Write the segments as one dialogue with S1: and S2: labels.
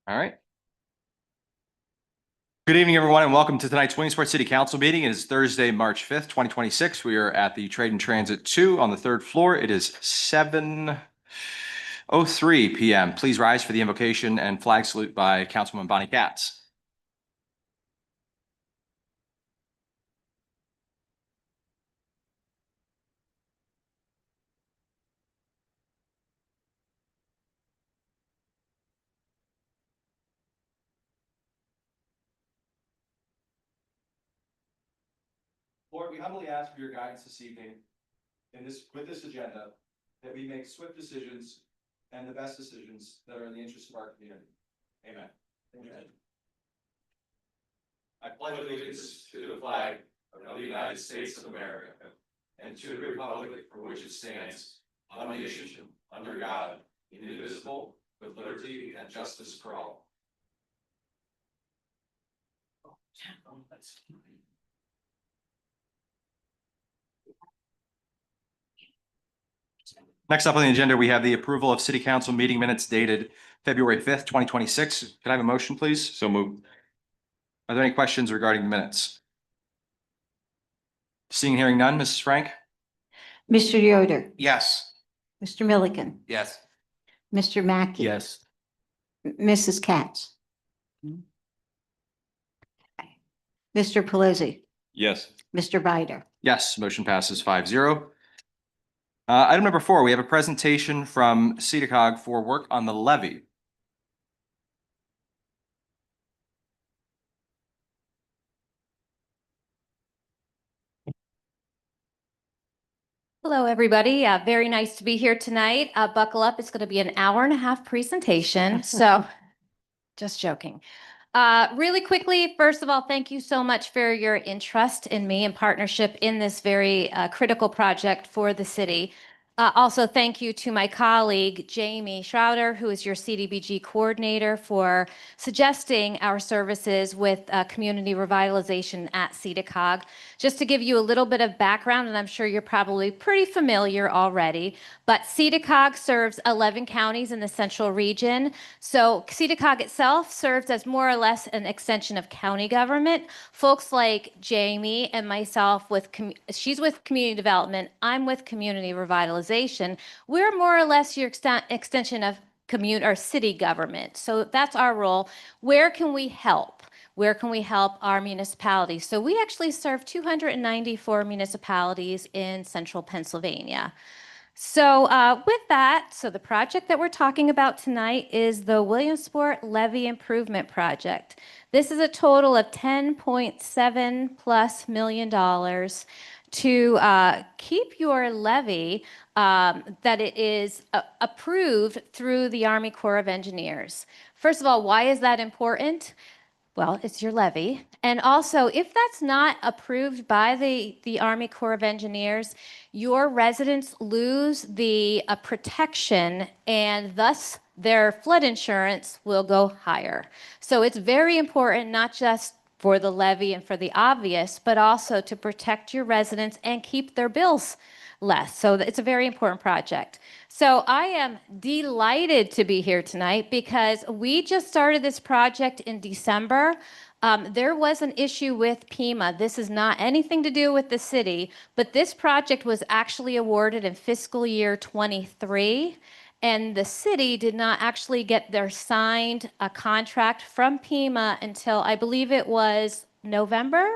S1: All right. Good evening, everyone, and welcome to tonight's Williamsport City Council meeting. It is Thursday, March 5th, 2026. We are at the Trade and Transit 2 on the third floor. It is 7:03 p.m. Please rise for the invocation and flag salute by Councilwoman Bonnie Katz. Lord, we humbly ask for your guidance this evening with this agenda, that we make swift decisions and the best decisions that are in the interest of our community. Amen. Amen. I pledge allegiance to the flag of the United States of America and to the republic for which it stands, one nation, under God, indivisible, with liberty and justice for all. Next up on the agenda, we have the approval of City Council meeting minutes dated February 5th, 2026. Could I have a motion, please? So moved. Are there any questions regarding the minutes? Seeing and hearing none, Mrs. Frank?
S2: Mr. Yoder?
S1: Yes.
S2: Mr. Milliken?
S1: Yes.
S2: Mr. Mackey?
S1: Yes.
S2: Mrs. Katz? Mr. Pelisi?
S1: Yes.
S2: Mr. Bider?
S1: Yes, motion passes 5-0. Item number 4, we have a presentation from CEDACOG for work on the levy.
S3: Hello, everybody. Very nice to be here tonight. Buckle up. It's going to be an hour-and-a-half presentation. So just joking. Really quickly, first of all, thank you so much for your interest in me and partnership in this very critical project for the city. Also, thank you to my colleague, Jamie Schroeder, who is your CDBG coordinator, for suggesting our services with community revitalization at CEDACOG. Just to give you a little bit of background, and I'm sure you're probably pretty familiar already, but CEDACOG serves 11 counties in the central region. So CEDACOG itself serves as more or less an extension of county government. Folks like Jamie and myself, she's with community development, I'm with community revitalization. We're more or less your extension of city government. So that's our role. Where can we help? Where can we help our municipalities? So we actually serve 294 municipalities in central Pennsylvania. So with that, the project that we're talking about tonight is the Williamsport Levee Improvement Project. This is a total of $10.7+ million to keep your levee that it is approved through the Army Corps of Engineers. First of all, why is that important? Well, it's your levee. And also, if that's not approved by the Army Corps of Engineers, your residents lose the protection, and thus their flood insurance will go higher. So it's very important, not just for the levee and for the obvious, but also to protect your residents and keep their bills less. So it's a very important project. So I am delighted to be here tonight because we just started this project in December. There was an issue with PEMA. This is not anything to do with the city, but this project was actually awarded in fiscal year 23. And the city did not actually get their signed contract from PEMA until I believe it was November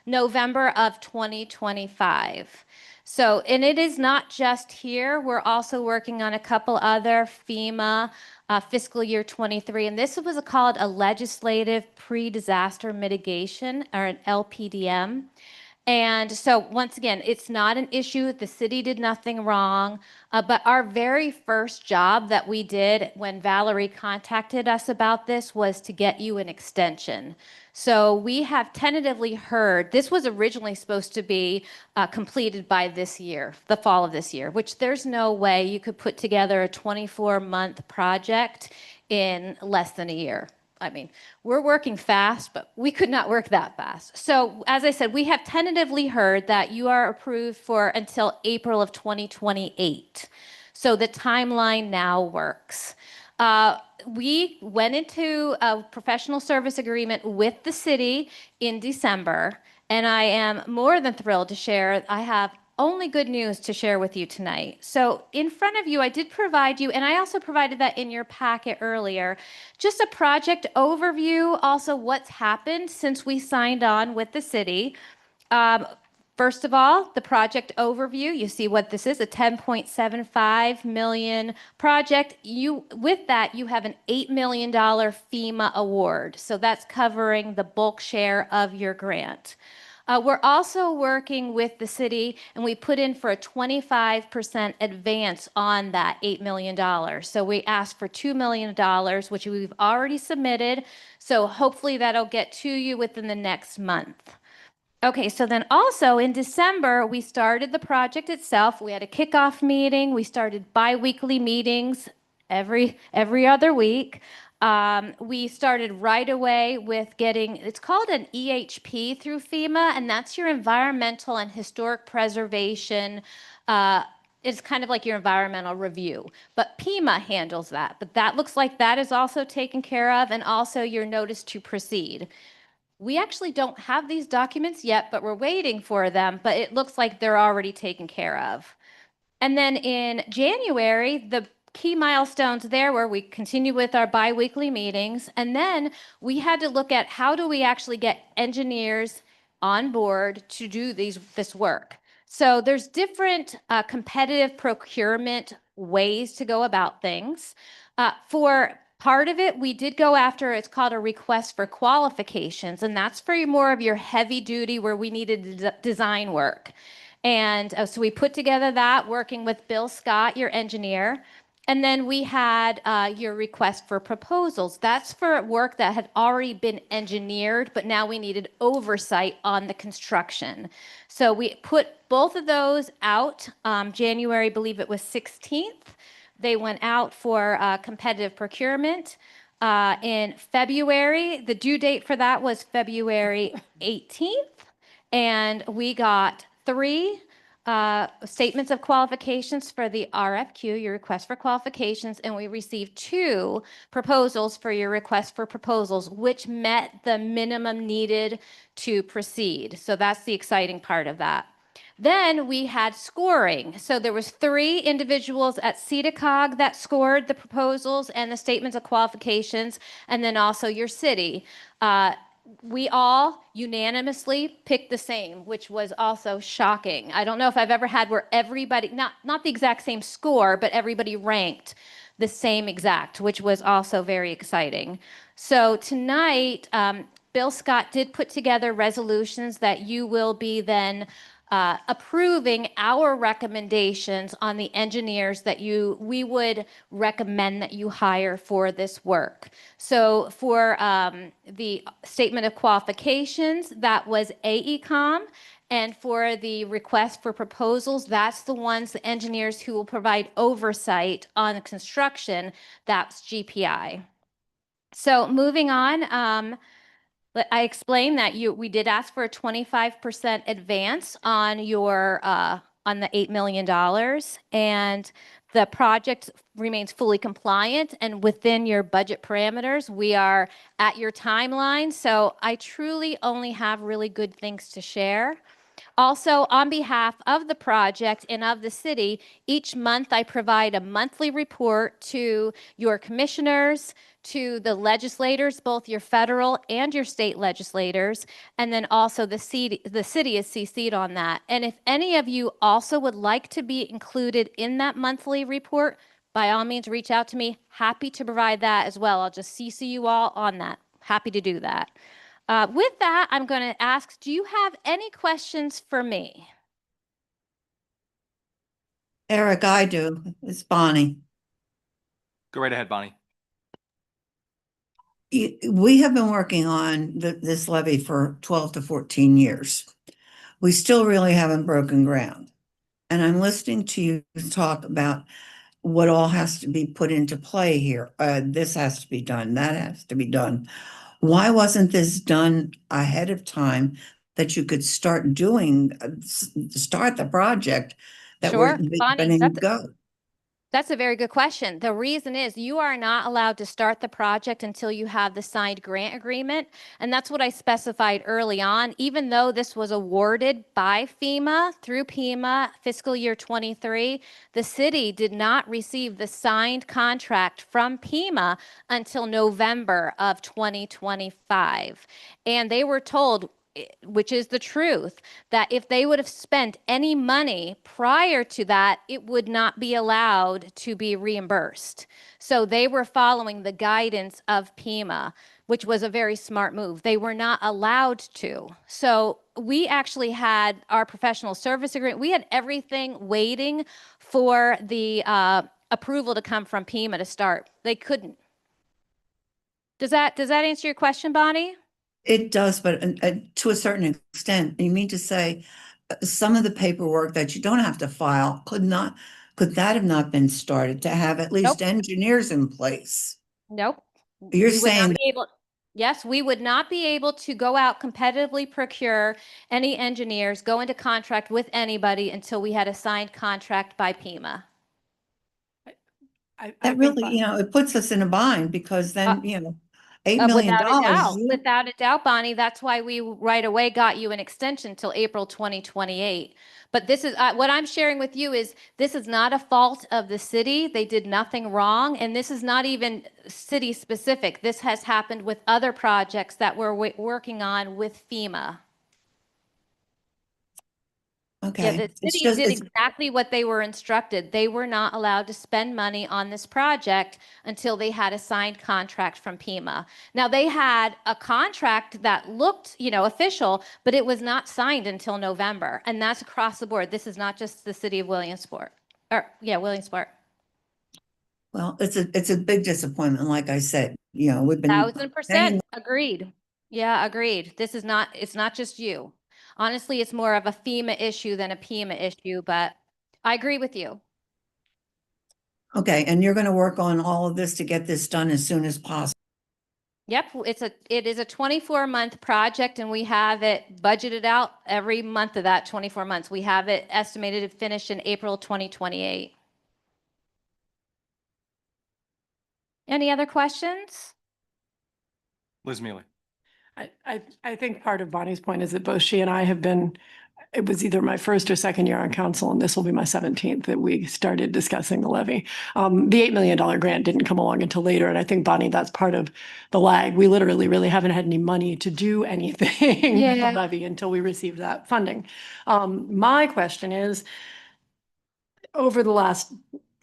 S3: of 2025. So, and it is not just here. We're also working on a couple other FEMA fiscal year 23. And this was called a legislative pre-disaster mitigation, or an LPDM. And so once again, it's not an issue. The city did nothing wrong. But our very first job that we did when Valerie contacted us about this was to get you an extension. So we have tentatively heard, this was originally supposed to be completed by this year, the fall of this year, which there's no way you could put together a 24-month project in less than a year. I mean, we're working fast, but we could not work that fast. So as I said, we have tentatively heard that you are approved for until April of 2028. So the timeline now works. We went into a professional service agreement with the city in December, and I am more than thrilled to share. I have only good news to share with you tonight. So, in front of you, I did provide you, and I also provided that in your packet earlier, just a project overview, also what's happened since we signed on with the city. Um, First of all, the project overview, you see what this is, a 10.75 million project. With that, you have an $8 million FEMA award. So that's covering the bulk share of your grant. We're also working with the city, and we put in for a 25% advance on that $8 million. So we asked for $2 million, which we've already submitted. So hopefully that'll get to you within the next month. Okay, so then also in December, we started the project itself. We had a kickoff meeting. We started bi-weekly meetings every other week. We started right away with getting, it's called an EHP through FEMA, and that's your environmental and historic preservation. It's kind of like your environmental review, but PEMA handles that. But that looks like that is also taken care of, and also your notice to proceed. We actually don't have these documents yet, but we're waiting for them, but it looks like they're already taken care of. And then in January, the key milestones there were we continue with our biweekly meetings, and then we had to look at how do we actually get engineers on board to do this work. So there's different competitive procurement ways to go about things. For part of it, we did go after, it's called a request for qualifications, and that's for more of your heavy duty where we needed design work. And so we put together that working with Bill Scott, your engineer. And then we had your request for proposals. That's for work that had already been engineered, but now we needed oversight on the construction. So we put both of those out January, I believe it was 16th. They went out for competitive procurement. In February, the due date for that was February 18th. And we got 3 statements of qualifications for the RFQ, your request for qualifications, and we received 2 proposals for your request for proposals, which met the minimum needed to proceed. So that's the exciting part of that. Then we had scoring. So there was 3 individuals at CEDACOG that scored the proposals and the statements of qualifications, and then also your city. We all unanimously picked the same, which was also shocking. I don't know if I've ever had where everybody, not the exact same score, but everybody ranked the same exact, which was also very exciting. So tonight, Bill Scott did put together resolutions that you will be then approving our recommendations on the engineers that we would recommend that you hire for this work. So for the statement of qualifications, that was AECOM. And for the request for proposals, that's the ones, the engineers who will provide oversight on the construction, that's GPI. So moving on, I explained that we did ask for a 25% advance on your on the $8 million, and the project remains fully compliant and within your budget parameters. We are at your timeline, so I truly only have really good things to share. Also, on behalf of the project and of the city, each month I provide a monthly report to your commissioners, to the legislators, both your federal and your state legislators, and then also the city is CC'd on that. And if any of you also would like to be included in that monthly report, by all means, reach out to me. Happy to provide that as well. I'll just CC you all on that. Happy to do that. With that, I'm going to ask, do you have any questions for me?
S4: Eric, I do. It's Bonnie.
S1: Go right ahead, Bonnie.
S4: We have been working on this levy for 12 to 14 years. We still really haven't broken ground. And I'm listening to you talk about what all has to be put into play here. This has to be done. That has to be done. Why wasn't this done ahead of time that you could start the project that
S3: Sure,
S4: we're
S3: Bonnie,
S4: beginning to go?
S3: That's a very good question. The reason is you are not allowed to start the project until you have the signed grant agreement. And that's what I specified early on. Even though this was awarded by FEMA through FEMA fiscal year 23, the city did not receive the signed contract from FEMA until November of 2025. And they were told, which is the truth, that if they would have spent any money prior to that, it would not be allowed to be reimbursed. So they were following the guidance of FEMA, which was a very smart move. They were not allowed to. So we actually had our professional service agreement. We had everything waiting for the approval to come from FEMA to start. They couldn't. Does that answer your question, Bonnie?
S4: It does, but to a certain extent, you mean to say some of the paperwork that you don't have to file could that have not been started to have at least
S3: Nope.
S4: engineers in place?
S3: Nope.
S4: You're
S3: We would not
S4: saying
S3: be able. Yes, we would not be able to go out competitively procure any engineers, go into contract with anybody until we had a signed contract by FEMA.
S5: I
S4: that
S5: think
S4: really, it puts us in a bind because then, $8 million.
S3: Without a doubt, Bonnie, that's why we right away got you an extension till April 2028. But this is what I'm sharing with you is this is not a fault of the city. They did nothing wrong. And this is not even city specific. This has happened with other projects that we're working on with FEMA. Yeah,
S4: Okay.
S3: the
S4: It's
S3: city
S4: just,
S3: did
S4: it's,
S3: exactly what they were instructed. They were not allowed to spend money on this project until they had a signed contract from FEMA. Now, they had a contract that looked, official, but it was not signed until November. And that's across the board. This is not just the city of Williamsport. Williamsport.
S4: well, it's a big disappointment. Like I said, we've been
S3: 1000% agreed. Yeah, agreed. It's not just you. Honestly, it's more of a FEMA issue than a PEMA issue, but I agree with you.
S4: Okay, and you're going to work on all of this to get this done as soon as possible.
S3: Yep, it is a 24-month project and we have it budgeted out every month of that 24 months. We have it estimated to finish in April 2028. Any other questions?
S1: Liz Mealy.
S5: I think part of Bonnie's point is that both she and I have been, it was either my first or second year on council, and this will be my 17th that we started discussing the levy. The $8 million grant didn't come along until later. And I think, Bonnie, that's part of the lag. We literally really haven't had any money to do anything with the levy until we received that funding. My question is, over the last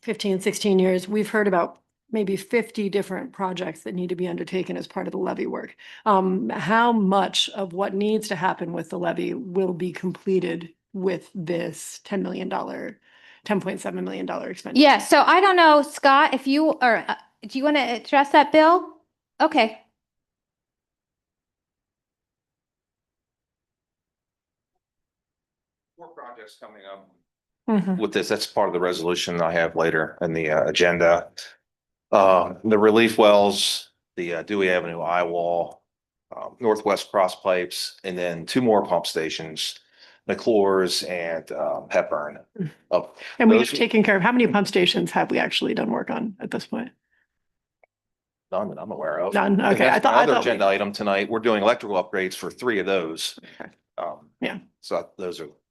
S5: 15, 16 years, we've heard about maybe 50 different projects that need to be undertaken as part of the levy work. How much of what needs to happen with the levy will be completed with this $10.7 million expenditure?
S3: Yeah, so I don't know, Scott, if you or do you want to address that, Bill? Okay.
S6: More projects coming up
S5: Mhm.
S6: with this. That's part of the resolution I have later in the agenda. The relief wells, the Dewey Avenue eye wall, Northwest Cross Pipes, and then 2 more pump stations, McClure's and Hepburn.
S5: And we have
S6: Those-
S5: taken care of, how many pump stations have we actually done work on at this point?
S6: None that I'm aware of.
S5: None?
S6: And
S5: Okay,
S6: that's my other
S5: we-
S6: agenda item tonight. We're doing electrical upgrades for 3 of those.
S5: Okay.
S6: Yeah. So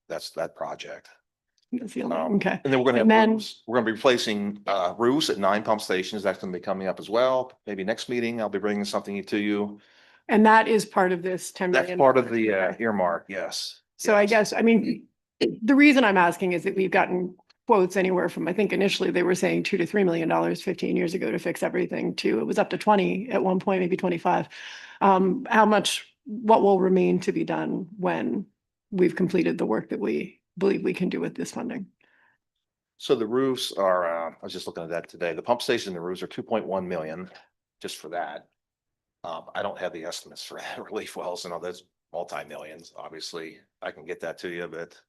S6: that's that project.
S5: That's the only- Okay.
S6: And then we're gonna
S5: And
S6: have
S5: then-
S6: roofs. We're gonna be replacing roofs at 9 pump stations. That's gonna be coming up as well. Maybe next meeting, I'll be bringing something to you.
S5: And that is part of this 10
S6: That's
S5: million.
S6: part of the earmark, yes.
S5: So I
S6: Yes.
S5: guess, I mean, the reason I'm asking is that we've gotten quotes anywhere from, I think initially they were saying $2 to $3 million 15 years ago to fix everything, to it was up to 20 at one point, maybe 25. What will remain to be done when we've completed the work that we believe we can do with this funding?
S6: So the roofs are, I was just looking at that today. The pump station and the roofs are 2.1 million just for that. I don't have the estimates for relief wells and all those multi-millions, obviously. I can get that to you, but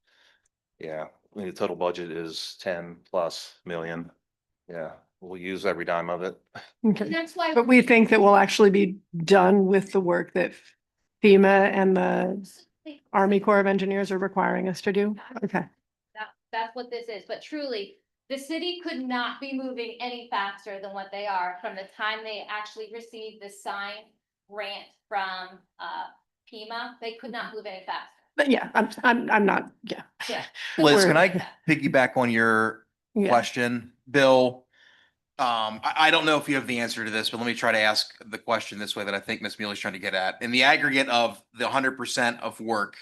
S6: yeah, I mean, the total budget is 10+ million. Yeah, we'll use every dime of it.
S5: Okay.
S3: That's why.
S5: But we think that we'll actually be done with the work that FEMA and the Army Corps of Engineers are requiring us to do? Okay.
S3: That's what this is. But truly, The city could not be moving any faster than what they are from the time they actually received the signed grant from PEMA. They could not move any faster.
S5: But yeah, I'm not, yeah.
S3: Yeah.
S7: Liz,
S5: We're-
S7: can I piggyback on your
S5: Yeah.
S7: question? Bill, I don't know if you have the answer to this, but let me try to ask the question this way that I think Ms. Mealy's trying to get at. In the aggregate of the 100% of work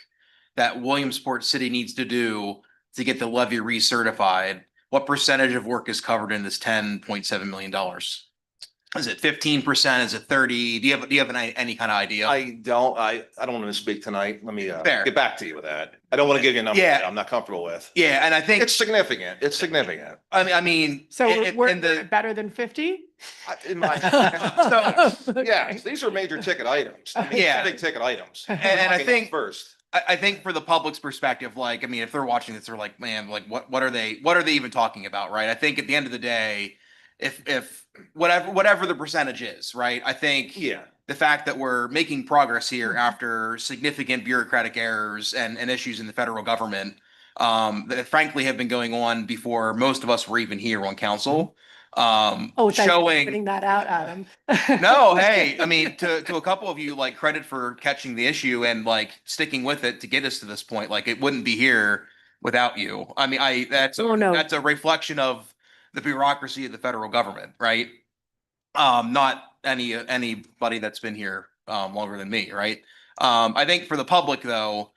S7: that Williamsport City needs to do to get the levy recertified, what percentage of work is covered in this $10.7 million? Is it 15%? Is it 30? Do you have any kind of idea?
S6: I don't want to speak tonight. Let me
S7: Fair.
S6: get back to you with that. I don't want to give you a number
S7: Yeah.
S6: that I'm not comfortable with.
S7: Yeah, and I think
S6: It's significant. It's significant.
S7: I mean,
S5: So
S7: in
S5: we're
S7: the
S5: better than 50?
S6: In my, yeah, these are major ticket items. I mean,
S7: Yeah.
S6: big ticket items.
S7: and I
S6: Talking
S7: think
S6: first,
S7: I think for the public's perspective, like, I mean, if they're watching this, they're like, man, like, what are they even talking about, right? I think at the end of the day, if whatever the percentage is, right? I think
S6: yeah,
S7: the fact that we're making progress here after significant bureaucratic errors and issues in the federal government, that frankly have been going on before most of us were even here on council.
S5: Oh, thank you for
S7: Showing
S5: putting that out, Adam.
S7: no, hey, I mean, to a couple of you, like, credit for catching the issue and like sticking with it to get us to this point. Like, it wouldn't be here without you. I mean, that's
S5: Oh, no.
S7: that's a reflection of the bureaucracy of the federal government, right? Not anybody that's been here longer than me, right? I think for the public though,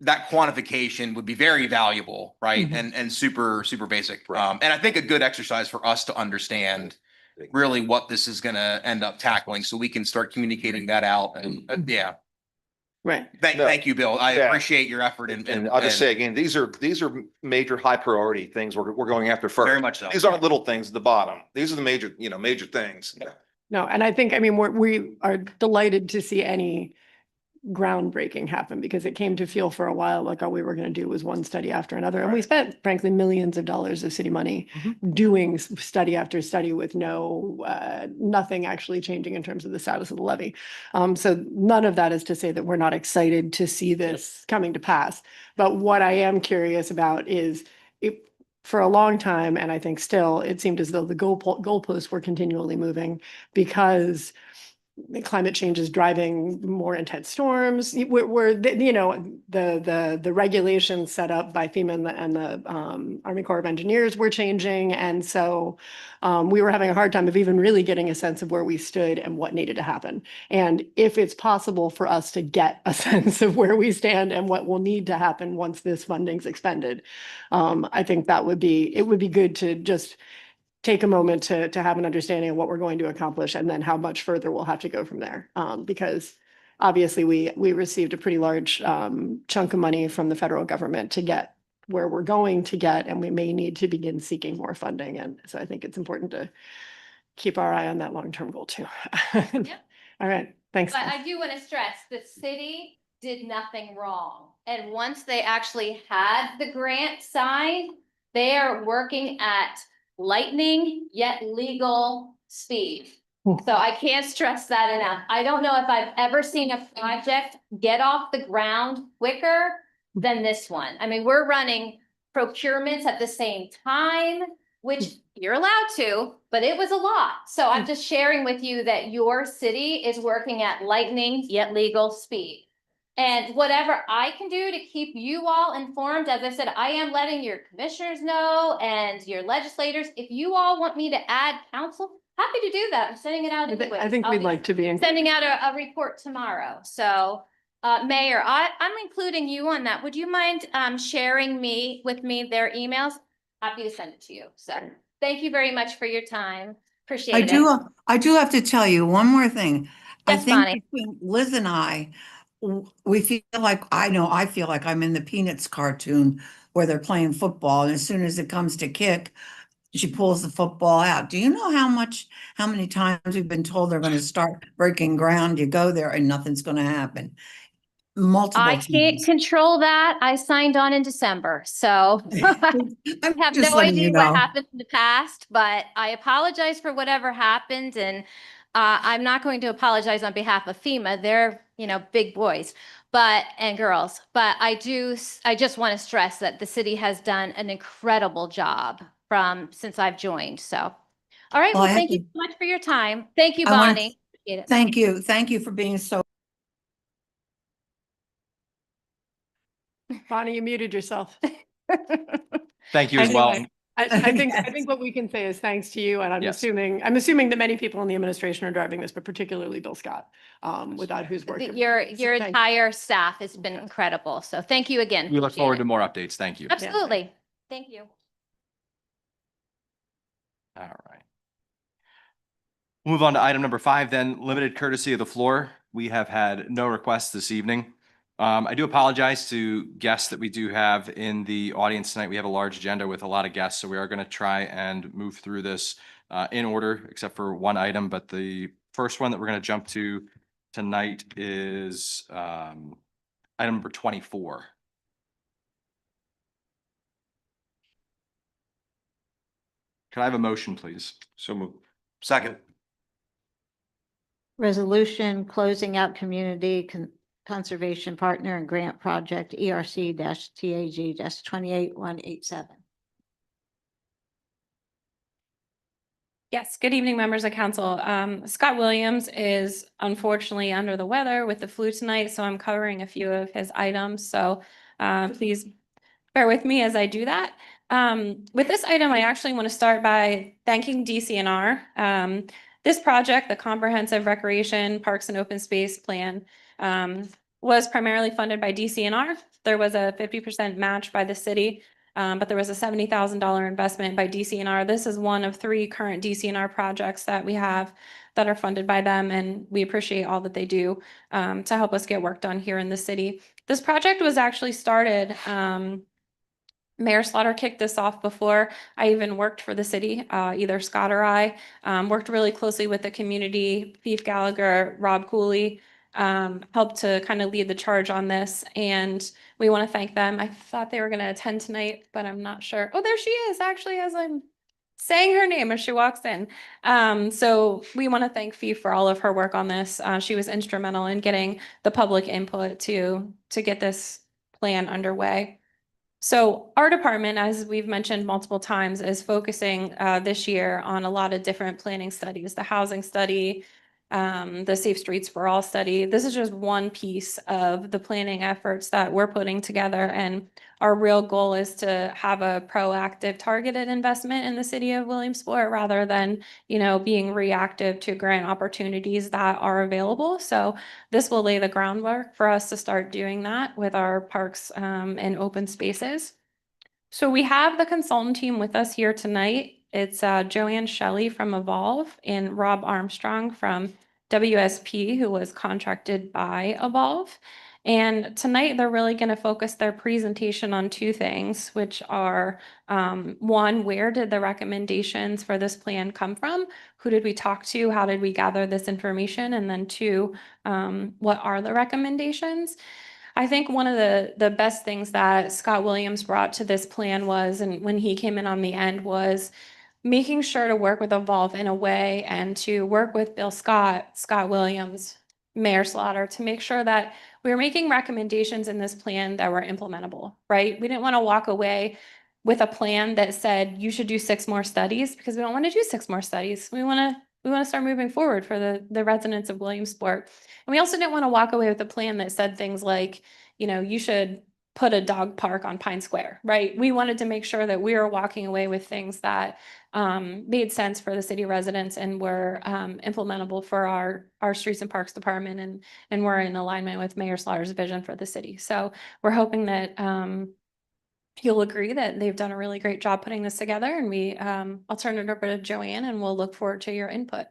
S7: that quantification would be very valuable, right?
S5: Mhm.
S7: And super basic.
S6: Right.
S7: And I think a good exercise for us to understand really what this is gonna end up tackling, so we can start communicating that out. And yeah,
S5: Right.
S7: thank
S6: No.
S7: you, Bill. I
S6: Yeah.
S7: appreciate your effort
S6: and I'll just say again, these are major high priority things we're going after
S7: very
S6: first.
S7: much so.
S6: These aren't little things at the bottom. These are the major things.
S5: No, and I think, I mean, we are delighted to see any groundbreaking happen because it came to feel for a while like all we were going to do was one study after another. And we
S6: Right.
S5: spent frankly millions of dollars of city money doing study after study with nothing actually changing in terms of the status of the levy. So none of that is to say that we're not excited to see this coming to pass. But what I am curious about is for a long time, and I think still, it seemed as though the goalposts were continually moving because climate change is driving more intense storms. The regulations set up by FEMA and the Army Corps of Engineers were changing. And so we were having a hard time of even really getting a sense of where we stood and what needed to happen. And if it's possible for us to get a sense of where we stand and what will need to happen once this funding's expended, I think it would be good to just take a moment to have an understanding of what we're going to accomplish and then how much further we'll have to go from there. Because obviously we received a pretty large chunk of money from the federal government to get where we're going to get, and we may need to begin seeking more funding. And so I think it's important to keep our eye on that long-term goal too.
S3: Yep.
S5: All right, thanks.
S3: But I do want to stress, the city did nothing wrong. And once they actually had the grant signed, they are working at lightning yet legal speed.
S5: Hmm.
S3: So I can't stress that enough. I don't know if I've ever seen a project get off the ground quicker than this one. I mean, we're running procurements at the same time, which you're allowed to, but it was a lot. So I'm just sharing with you that your city is working at lightning yet legal speed. And whatever I can do to keep you all informed, as I said, I am letting your commissioners know and your legislators. If you all want me to add council, happy to do that. I'm sending it out anyway.
S5: I think we'd like to be in.
S3: Sending out a report tomorrow. So, Mayor, I'm including you on that. Would you mind sharing with me their emails? Happy to send it to you. So thank you very much for your time. Appreciate
S4: I
S3: it.
S4: do have to tell you one more thing. I
S3: Yes,
S4: think
S3: Bonnie.
S4: between Liz and we feel like, I feel like I'm in the Peanuts cartoon where they're playing football, and as soon as it comes to kick, she pulls the football out. Do you know how many times we've been told they're going to start breaking ground? You go there and nothing's going to happen. Multiple
S3: I can't
S4: times.
S3: control that. I signed on in December, so I
S4: I'm
S3: have
S4: just
S3: no
S4: letting
S3: idea
S4: you
S3: what
S4: know.
S3: happened in the past, but I apologize for whatever happened. And I'm not going to apologize on behalf of FEMA. They're, big boys, and girls. But I just want to stress that the city has done an incredible job since I've joined. So, all right.
S4: Well,
S3: Well,
S4: I have
S3: thank you
S4: to-
S3: so much for your time. Thank you,
S4: I wanna-
S3: Bonnie. Appreciate it.
S4: Thank you. Thank you for being so.
S5: Bonnie, you muted yourself.
S8: Thank you as well.
S5: Anyway, I
S4: Yes.
S5: think what we can say is thanks to you, and I'm
S8: Yes.
S5: assuming that many people in the administration are driving this, but particularly Bill Scott, without whose work.
S3: Your
S5: Thank-
S3: entire staff has been incredible. So thank you again.
S8: We look
S3: Appreciate
S8: forward
S3: it.
S8: to more updates. Thank you.
S3: Absolutely. Thank you.
S8: All right. Move on to item number 5, then limited courtesy of the floor. We have had no requests this evening. I do apologize to guests that we do have in the audience tonight. We have a large agenda with a lot of guests, so we are going to try and move through this in order, except for one item. But the first one that we're going to jump to tonight is item number 24. Can I have a motion, please?
S6: So move. Second.
S2: Resolution closing out community conservation partner and grant project ERC-TAG-28187.
S9: Yes, good evening, members of council. Scott Williams is unfortunately under the weather with the flu tonight, so I'm covering a few of his items. So please bear with me as I do that. With this item, I actually want to start by thanking DCNR. This project, the Comprehensive Recreation, Parks and Open Space Plan, was primarily funded by DCNR. There was a 50% match by the city. But there was a $70,000 investment by DCNR. This is one of 3 current DCNR projects that we have that are funded by them, and we appreciate all that they do to help us get work done here in the city. This project was actually started, Mayor Slaughter kicked this off before I even worked for the city, either Scott or I, worked really closely with the community, Beef Gallagher, Rob Cooley, helped to kind of lead the charge on this, and we want to thank them. I thought they were going to attend tonight, but I'm not sure. Oh, there she is, actually, as I'm saying her name as she walks in. So we want to thank Fee for all of her work on this. She was instrumental in getting the public input to get this plan underway. So our department, as we've mentioned multiple times, is focusing this year on a lot of different planning studies, the housing study, the Safe Streets for All study. This is just one piece of the planning efforts that we're putting together. And our real goal is to have a proactive, targeted investment in the city of Williamsport rather than, being reactive to grant opportunities that are available. So this will lay the groundwork for us to start doing that with our parks and open spaces. So we have the consultant team with us here tonight. It's Joanne Shelley from Evolve and Rob Armstrong from WSP, who was contracted by Evolve. And tonight they're really going to focus their presentation on 2 things, which are one, where did the recommendations for this plan come from? Who did we talk to? How did we gather this information? And then 2, what are the recommendations? I think one of the best things that Scott Williams brought to this plan was, and when he came in on the end, was making sure to work with Evolve in a way and to work with Bill Scott, Scott Williams, Mayor Slaughter, to make sure that we were making recommendations in this plan that were implementable, right? We didn't want to walk away with a plan that said you should do 6 more studies, because we don't want to do 6 more studies. We want to start moving forward for the residents of Williamsport. And we also didn't want to walk away with a plan that said things like, you should put a dog park on Pine Square, right? We wanted to make sure that we were walking away with things that made sense for the city residents and were implementable for our streets and parks department, and were in alignment with Mayor Slaughter's vision for the city. So we're hoping that you'll agree that they've done a really great job putting this together, and I'll turn it over to Joanne, and we'll look forward to your input.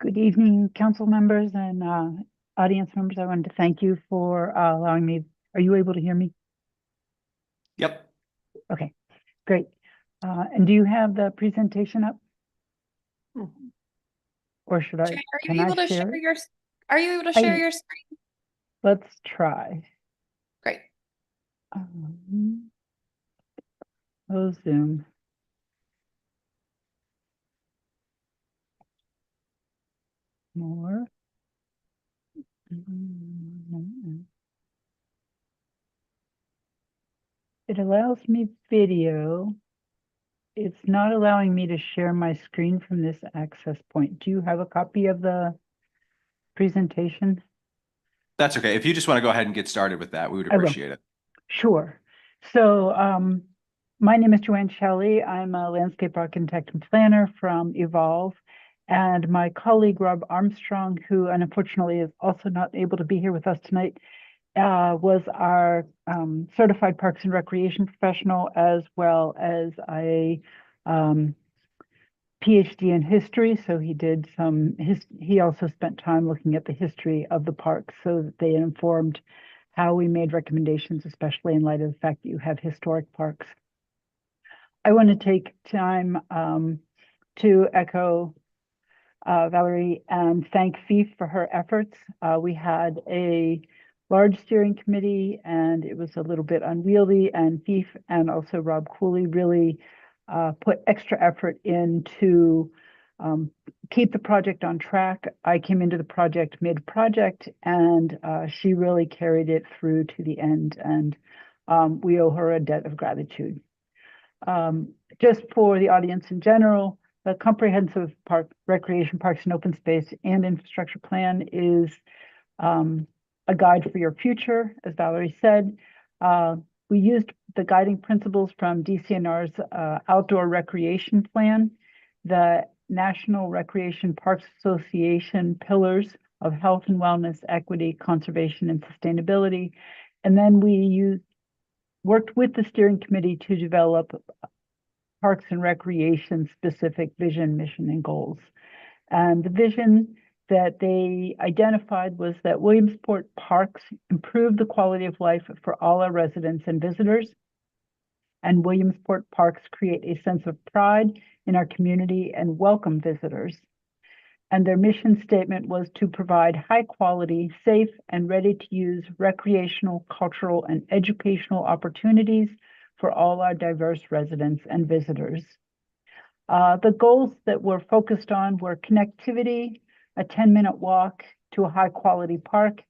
S10: Good evening, council members and audience members. I wanted to thank you for allowing me. Are you able to hear me?
S8: Yep.
S10: Okay, great. And do you have the presentation up? Or should I?
S9: Jay,
S10: Can I share it?
S9: Are you able to share
S10: I-
S9: your screen?
S10: Let's try.
S9: Great.
S10: Oh, Zoom. more. It allows me video. It's not allowing me to share my screen from this access point. Do you have a copy of the presentation?
S8: That's okay. If you just want to go ahead and get started with that, we would
S10: I will.
S8: appreciate it.
S10: Sure. So my name is Joanne Shelley. I'm a landscape architect and planner from Evolve. And my colleague, Rob Armstrong, who unfortunately is also not able to be here with us tonight, was our certified parks and recreation professional, as well as a PhD in history. So he did he also spent time looking at the history of the parks so that they informed how we made recommendations, especially in light of the fact that you have historic parks. I want to take time to echo Valerie and thank FIF for her efforts. We had a large steering committee and it was a little bit unwieldy, and FIF and also Rob Cooley really put extra effort in to keep the project on track. I came into the project mid-project and she really carried it through to the end, and we owe her a debt of gratitude. Just for the audience in general, the comprehensive recreation, parks and open space and infrastructure plan is a guide for your future, as Valerie said. We used the guiding principles from DCNR's outdoor recreation plan, the National Recreation Parks Association pillars of health and wellness, equity, conservation, and sustainability. And then we worked with the steering committee to develop parks and recreation specific vision, mission, and goals. And the vision that they identified was that Williamsport parks improve the quality of life for all our residents and visitors. And Williamsport parks create a sense of pride in our community and welcome visitors. And their mission statement was to provide high quality, safe, and ready to use recreational, cultural, and educational opportunities for all our diverse residents and visitors. The goals that were focused on were connectivity, a 10-minute walk to a high quality park,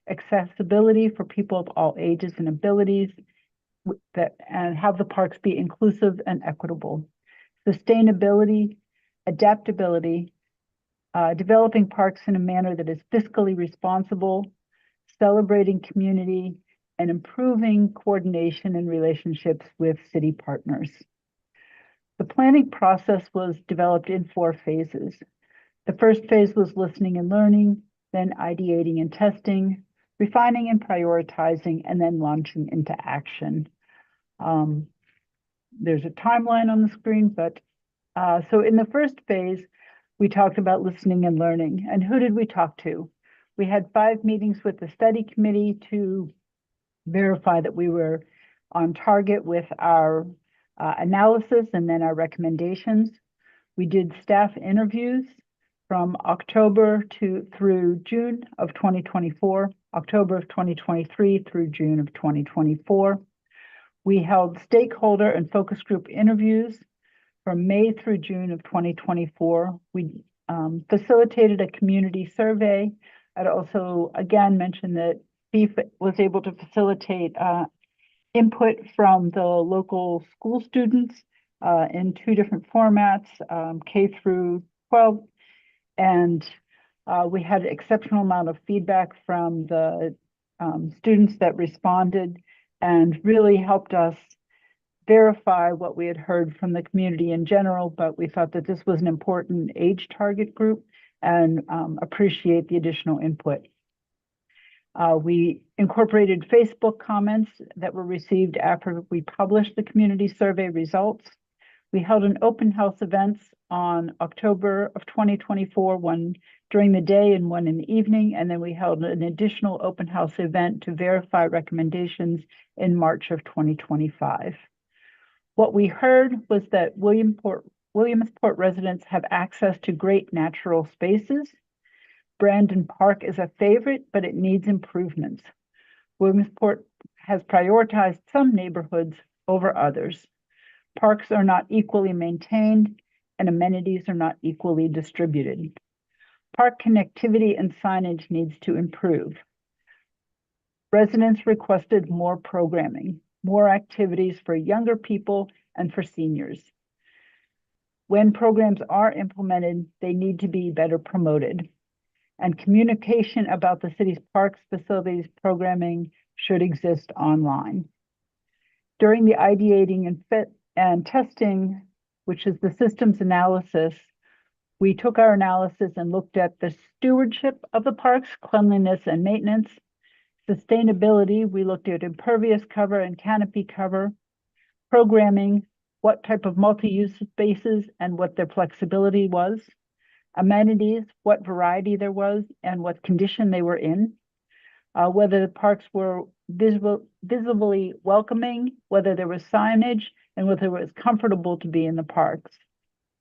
S10: accessibility for people of all ages and abilities, and have the parks be inclusive and equitable, sustainability, adaptability, developing parks in a manner that is fiscally responsible, celebrating community, and improving coordination and relationships with city partners. The planning process was developed in 4 phases. The first phase was listening and learning, then ideating and testing, refining and prioritizing, and then launching into action. There's a timeline on the screen, but so in the first phase, we talked about listening and learning. And who did we talk to? We had 5 meetings with the study committee to verify that we were on target with our analysis and then our recommendations. We did staff interviews from October through June of 2024, October of 2023 through June of 2024. We held stakeholder and focus group interviews from May through June of 2024. We facilitated a community survey. I'd also, again, mention that FIF was able to facilitate input from the local school students in 2 different formats, K through 12. And we had an exceptional amount of feedback from the students that responded and really helped us verify what we had heard from the community in general, but we thought that this was an important age target group and appreciate the additional input. We incorporated Facebook comments that were received after we published the community survey results. We held an open house events on October of 2024, one during the day and one in the evening, and then we held an additional open house event to verify recommendations in March of 2025. What we heard was that Williamsport residents have access to great natural spaces. Brandon Park is a favorite, but it needs improvements. Williamsport has prioritized some neighborhoods over others. Parks are not equally maintained and amenities are not equally distributed. Park connectivity and signage needs to improve. Residents requested more programming, more activities for younger people and for seniors. When programs are implemented, they need to be better promoted. And communication about the city's parks, facilities, programming should exist online. During the ideating and testing, which is the systems analysis, we took our analysis and looked at the stewardship of the parks, cleanliness and maintenance, sustainability. We looked at impervious cover and canopy cover, programming, what type of multi-use spaces and what their flexibility was, amenities, what variety there was and what condition they were in, whether the parks were visibly welcoming, whether there was signage, and whether it was comfortable to be in the parks,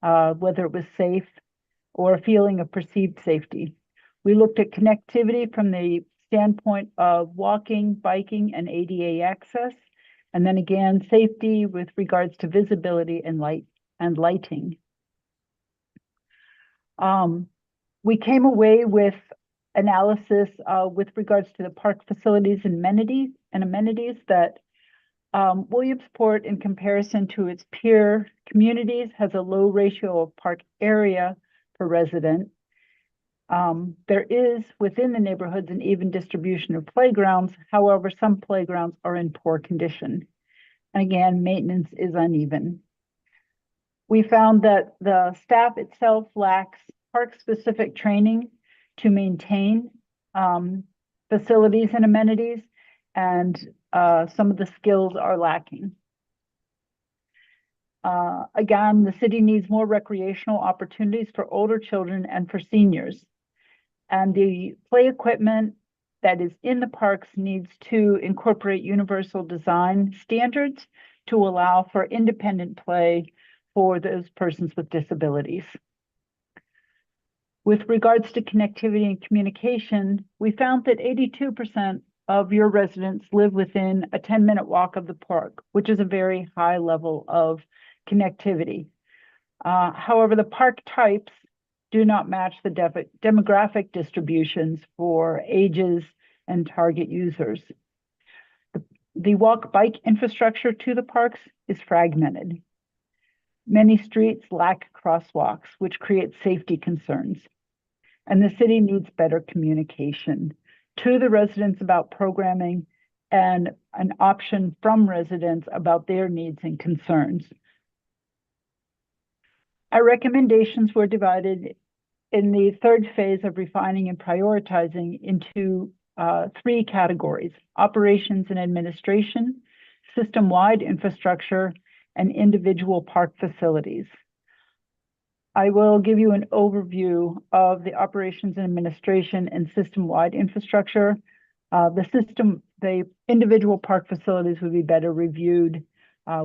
S10: whether it was safe or a feeling of perceived safety. We looked at connectivity from the standpoint of walking, biking, and ADA access, and then again, safety with regards to visibility and lighting. We came away with analysis with regards to the park facilities and amenities that Williamsport, in comparison to its peer communities, has a low ratio of park area per resident. There is within the neighborhoods an even distribution of playgrounds. However, some playgrounds are in poor condition. And again, maintenance is uneven. We found that the staff itself lacks park-specific training to maintain facilities and amenities, and some of the skills are lacking. Again, the city needs more recreational opportunities for older children and for seniors. And the play equipment that is in the parks needs to incorporate universal design standards to allow for independent play for those persons with disabilities. With regards to connectivity and communication, we found that 82% of your residents live within a 10-minute walk of the park, which is a very high level of connectivity. However, the park types do not match the demographic distributions for ages and target users. The walk-bike infrastructure to the parks is fragmented. Many streets lack crosswalks, which creates safety concerns. And the city needs better communication to the residents about programming and an option from residents about their needs and concerns. Our recommendations were divided in the third phase of refining and prioritizing into three categories: operations and administration, system-wide infrastructure, and individual park facilities. I will give you an overview of the operations and administration and system-wide infrastructure. The individual park facilities would be better reviewed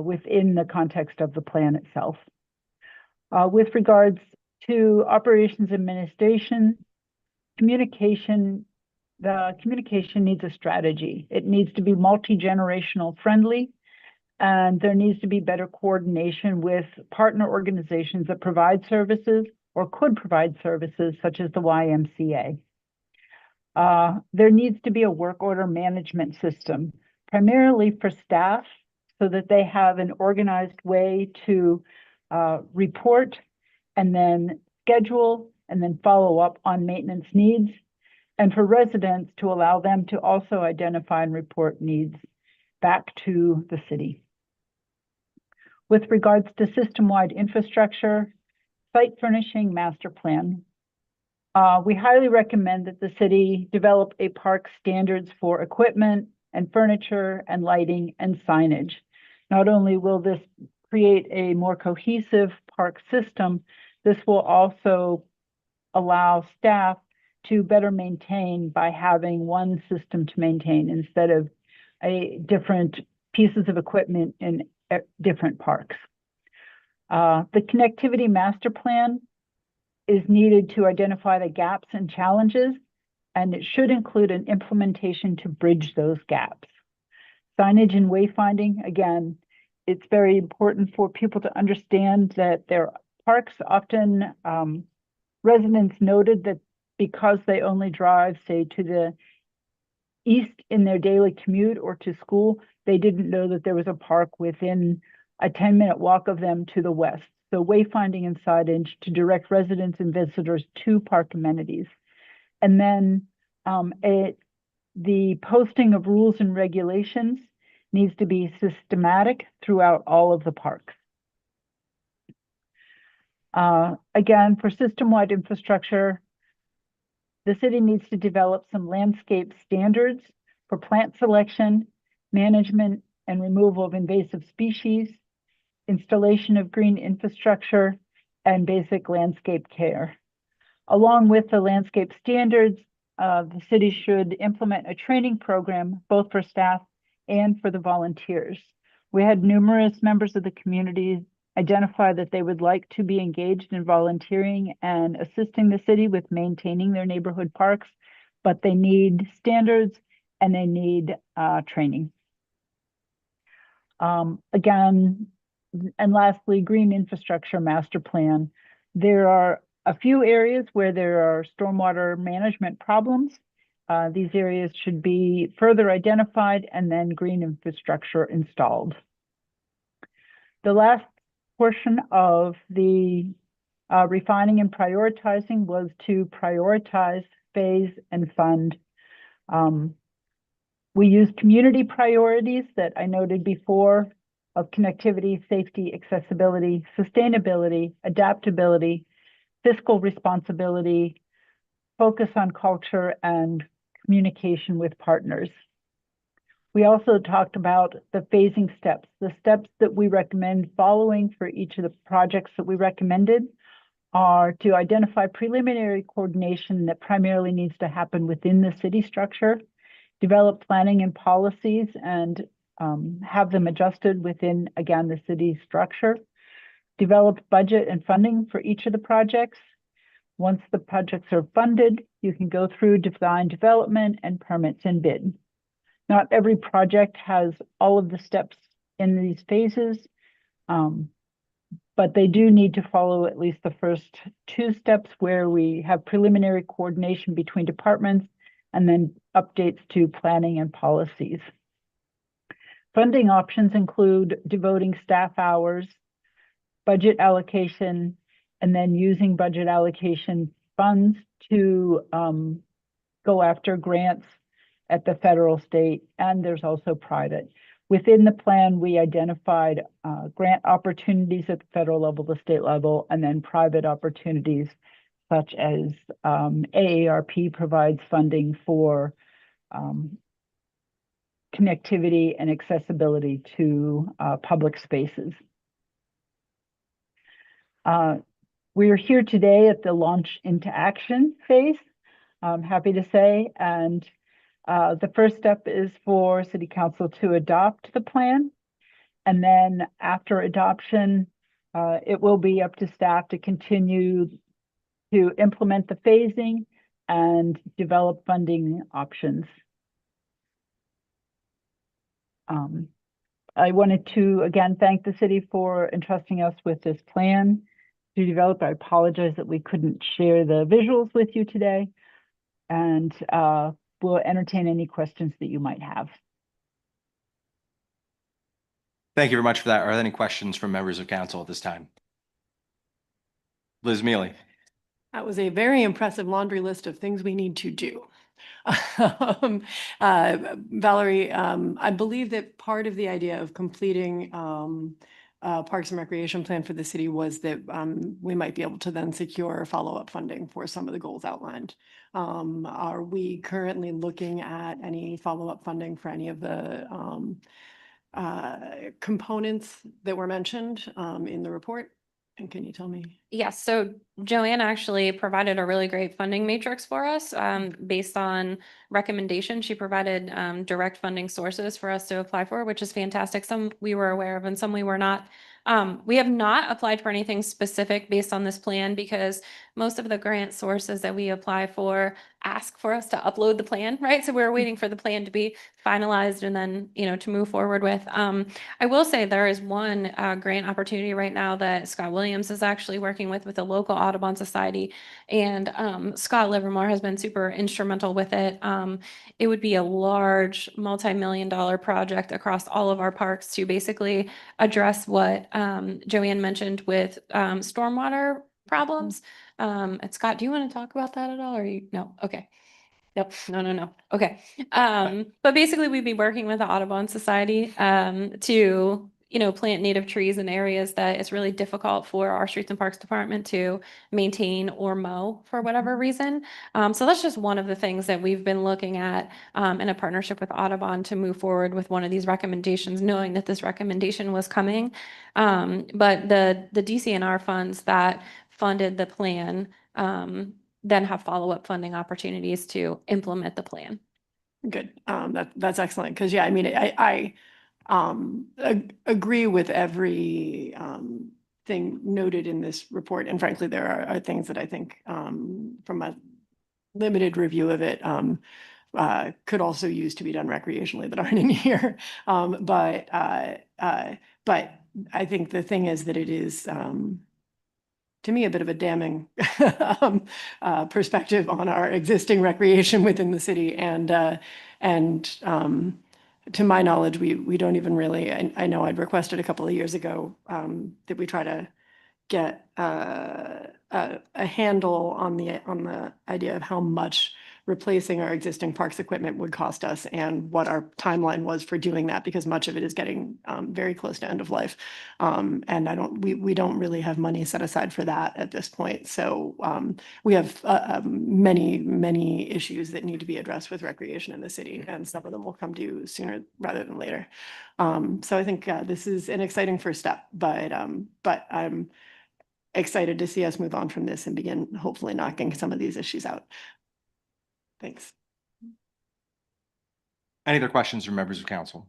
S10: within the context of the plan itself. With regards to operations administration, the communication needs a strategy. It needs to be multi-generational friendly, and there needs to be better coordination with partner organizations that provide services or could provide services, such as the YMCA. There needs to be a work order management system, primarily for staff, so that they have an organized way to report and then schedule and then follow up on maintenance needs, and for residents to allow them to also identify and report needs back to the city. With regards to system-wide infrastructure, site furnishing master plan, we highly recommend that the city develop a park standards for equipment and furniture and lighting and signage. Not only will this create a more cohesive park system, this will also allow staff to better maintain by having one system to maintain instead of different pieces of equipment in different parks. The connectivity master plan is needed to identify the gaps and challenges, and it should include an implementation to bridge those gaps. Signage and wayfinding, again, it's very important for people to understand that their parks often, residents noted that because they only drive, say, to the east in their daily commute or to school, they didn't know that there was a park within a 10-minute walk of them to the west. So wayfinding and signage to direct residents and visitors to park amenities. And then the posting of rules and regulations needs to be systematic throughout all of the parks. Again, for system-wide infrastructure, the city needs to develop some landscape standards for plant selection, management, and removal of invasive species, installation of green infrastructure, and basic landscape care. Along with the landscape standards, the city should implement a training program both for staff and for the volunteers. We had numerous members of the community identify that they would like to be engaged in volunteering and assisting the city with maintaining their neighborhood parks, but they need standards and they need training. Again, and lastly, green infrastructure master plan. There are a few areas where there are stormwater management problems. These areas should be further identified and then green infrastructure installed. The last portion of the refining and prioritizing was to prioritize, phase, and fund. We used community priorities that I noted before of connectivity, safety, accessibility, sustainability, adaptability, fiscal responsibility, focus on culture, and communication with partners. We also talked about the phasing steps, the steps that we recommend following for each of the projects that we recommended are to identify preliminary coordination that primarily needs to happen within the city structure, develop planning and policies and have them adjusted within, again, the city structure, develop budget and funding for each of the projects. Once the projects are funded, you can go through design development and permits and bid. Not every project has all of the steps in these phases, but they do need to follow at least the first two steps where we have preliminary coordination between departments and then updates to planning and policies. Funding options include devoting staff hours, budget allocation, and then using budget allocation funds to go after grants at the federal, state, and there's also private. Within the plan, we identified grant opportunities at the federal level, the state level, and then private opportunities such as AARP provides funding for connectivity and accessibility to public spaces. We are here today at the launch into action phase, I'm happy to say, and the first step is for City Council to adopt the plan. And then after adoption, it will be up to staff to continue to implement the phasing and develop funding options. I wanted to, again, thank the city for entrusting us with this plan to develop. I apologize that we couldn't share the visuals with you today, and we'll entertain any questions that you might have.
S8: Thank you very much for that. Are there any questions from members of council at this time? Liz Mealy.
S5: That was a very impressive laundry list of things we need to do. Valerie, I believe that part of the idea of completing Parks and Recreation Plan for the city was that we might be able to then secure follow-up funding for some of the goals outlined. Are we currently looking at any follow-up funding for any of the components that were mentioned in the report? And can you tell me?
S9: Yes, so Joanne actually provided a really great funding matrix for us based on recommendation. She provided direct funding sources for us to apply for, which is fantastic. Some we were aware of and some we were not. We have not applied for anything specific based on this plan because most of the grant sources that we apply for ask for us to upload the plan, right? So we're waiting for the plan to be finalized and then, to move forward with. I will say there is one grant opportunity right now that Scott Williams is actually working with the local Audubon Society. And Scott Livermore has been super instrumental with it. It would be a large multi-million-dollar project across all of our parks to basically address what Joanne mentioned with stormwater problems. And Scott, do you want to talk about that at all, or no? Okay. Nope. No. Okay. But basically we'd be working with the Audubon Society to, plant native trees in areas that it's really difficult for our Streets and Parks Department to maintain or mow for whatever reason. So that's just one of the things that we've been looking at in a partnership with Audubon to move forward with one of these recommendations, knowing that this recommendation was coming. But the DCNR funds that funded the plan then have follow-up funding opportunities to implement the plan.
S5: Good. That's excellent. Cause yeah, I mean, I agree with every, thing noted in this report. And frankly, there are things that I think, from a limited review of it, could also use to be done recreationally that aren't in here. But I think the thing is that it is, to me, a bit of a damning perspective on our existing recreation within the city. And to my knowledge, we don't even really, I know I'd requested a couple of years ago that we try to get a handle on the idea of how much replacing our existing parks equipment would cost us and what our timeline was for doing that, because much of it is getting very close to end of life. And we don't really have money set aside for that at this point. So we have many issues that need to be addressed with recreation in the city, and some of them will come due sooner rather than later. So I think this is an exciting first step, but I'm excited to see us move on from this and begin hopefully knocking some of these issues out. Thanks.
S8: Any other questions from members of council?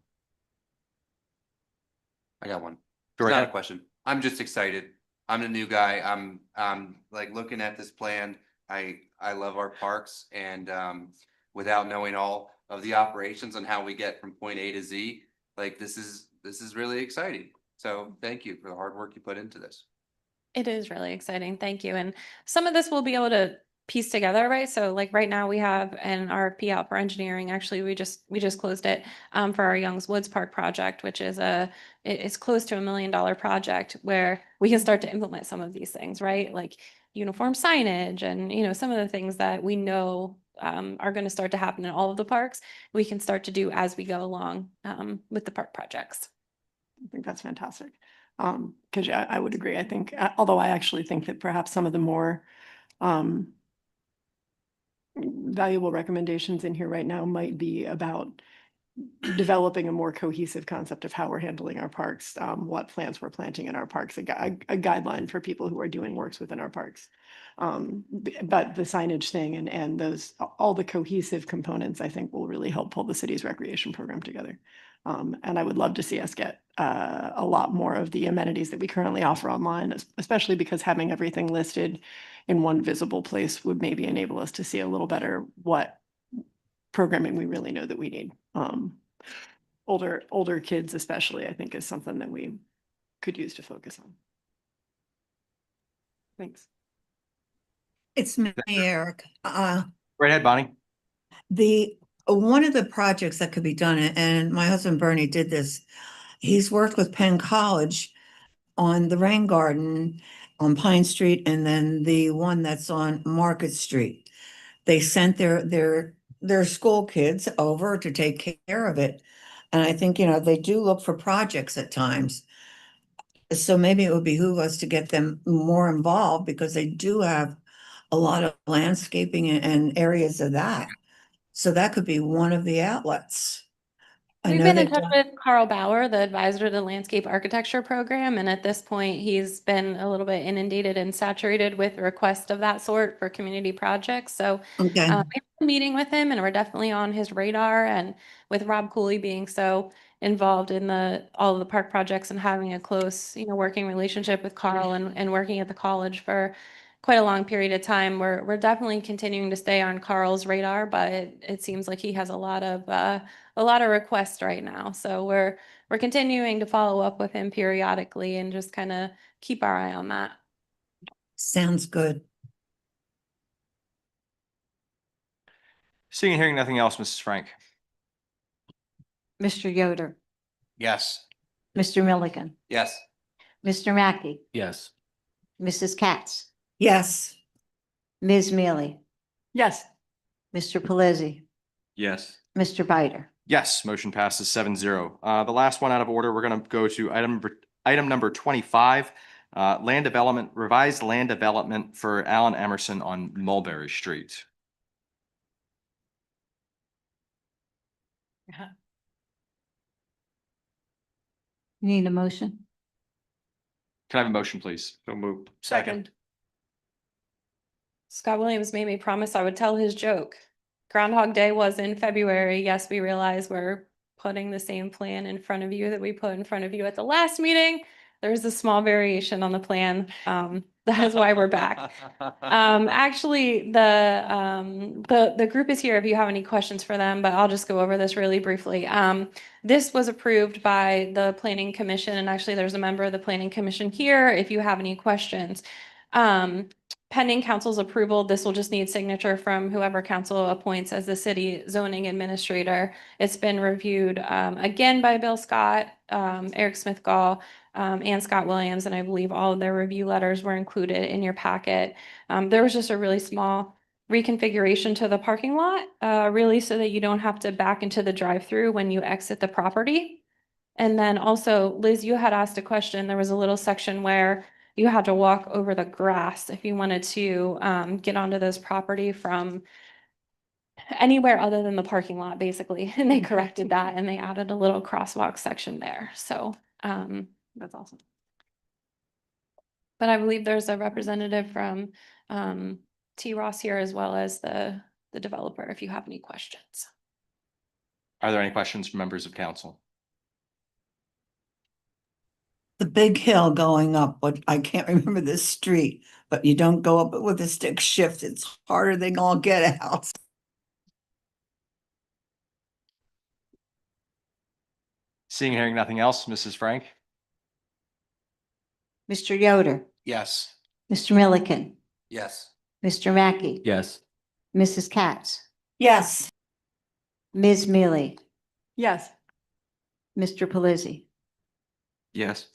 S11: I got one.
S8: Go
S11: It's not a
S8: ahead.
S11: question. I'm just excited. I'm the new guy. I'm like looking at this plan. I love our parks, and without knowing all of the operations on how we get from point A to Z, like this is really exciting. So thank you for the hard work you put into this.
S9: It is really exciting. Thank you. And some of this we'll be able to piece together, right? So like right now we have an RFP out for engineering. Actually, we just closed it for our Youngs Woods Park project, which is it's close to $1 million project where we can start to implement some of these things, right? Like uniform signage and, some of the things that we know are going to start to happen in all of the parks, we can start to do as we go along with the park projects.
S5: I think that's fantastic. Because yeah, I would agree. I think, although I actually think that perhaps some of the more valuable recommendations in here right now might be about developing a more cohesive concept of how we're handling our parks, what plants we're planting in our parks, a guideline for people who are doing works within our parks. But the signage thing and those, all the cohesive components, I think will really help pull the city's recreation program together. And I would love to see us get a lot more of the amenities that we currently offer online, especially because having everything listed in one visible place would maybe enable us to see a little better what programming we really know that we need. Older kids especially, I think, is something that we could use to focus on. Thanks.
S4: It's me, Eric.
S8: Right ahead, Bonnie.
S4: One of the projects that could be done, and my husband Bernie did this, he's worked with Penn College on the rain garden on Pine Street, and then the one that's on Market Street. They sent their school kids over to take care of it. And I think, they do look for projects at times. So maybe it would behoove us to get them more involved, because they do have a lot of landscaping and areas of that. So that could be one of the outlets. I
S9: We've
S4: know
S9: been in
S4: they've
S9: touch
S4: done-
S9: with Carl Bauer, the advisor to the landscape architecture program, and at this point, he's been a little bit inundated and saturated with requests of that sort for community projects. So
S4: Okay.
S9: we have a meeting with him, and we're definitely on his radar. And with Rob Cooley being so involved in all of the park projects and having a close, working relationship with Carl and working at the college for quite a long period of time. We're definitely continuing to stay on Carl's radar, but it seems like he has a lot of requests right now. So we're continuing to follow up with him periodically and just kind of keep our eye on that.
S4: Sounds good.
S8: Seeing and hearing nothing else, Mrs. Frank.
S2: Mr. Yoder,
S7: Yes.
S2: Mr. Milliken,
S11: Yes.
S2: Mr. Mackey,
S7: Yes.
S2: Mrs. Katz,
S4: Yes.
S2: Ms. Mealy,
S5: Yes.
S2: Mr. Pelisi,
S8: Yes.
S2: Mr. Bider.
S8: Yes, motion passes 7-0. The last one out of order, we're going to go to item number 25, land development, revised land development for Allen Emerson on Mulberry Street.
S2: Need a motion?
S8: Can I have a motion, please? So moved.
S5: Second.
S9: Scott Williams made me promise I would tell his joke. Groundhog Day was in February. Yes, we realize we're putting the same plan in front of you that we put in front of you at the last meeting. There's a small variation on the plan. That is why we're back. Actually, the group is here if you have any questions for them, but I'll just go over this really briefly. This was approved by the Planning Commission, and actually there's a member of the Planning Commission here if you have any questions. Pending council's approval, this will just need signature from whoever council appoints as the city zoning administrator. It's been reviewed again by Bill Scott, Eric Smith Gall, and Scott Williams, and I believe all of their review letters were included in your packet. There was just a really small reconfiguration to the parking lot, really so that you don't have to back into the drive-through when you exit the property. And then also, Liz, you had asked a question. There was a little section where you had to walk over the grass if you wanted to get onto this property from anywhere other than the parking lot, basically. And they corrected that and they added a little crosswalk section there. So that's awesome. But I believe there's a representative from T. Ross here as well as the developer if you have any questions.
S8: Are there any questions from members of council?
S4: The big hill going up, but I can't remember the street, but you don't go up it with a stick shift. It's harder than all get out.
S8: Seeing and hearing nothing else, Mrs. Frank?
S2: Mr. Yoder,
S7: Yes.
S2: Mr. Milliken,
S11: Yes.
S2: Mr. Mackey,
S7: Yes.
S2: Mrs. Katz,
S4: Yes.
S2: Ms. Mealy,
S5: Yes.
S2: Mr. Pelisi,
S7: Yes.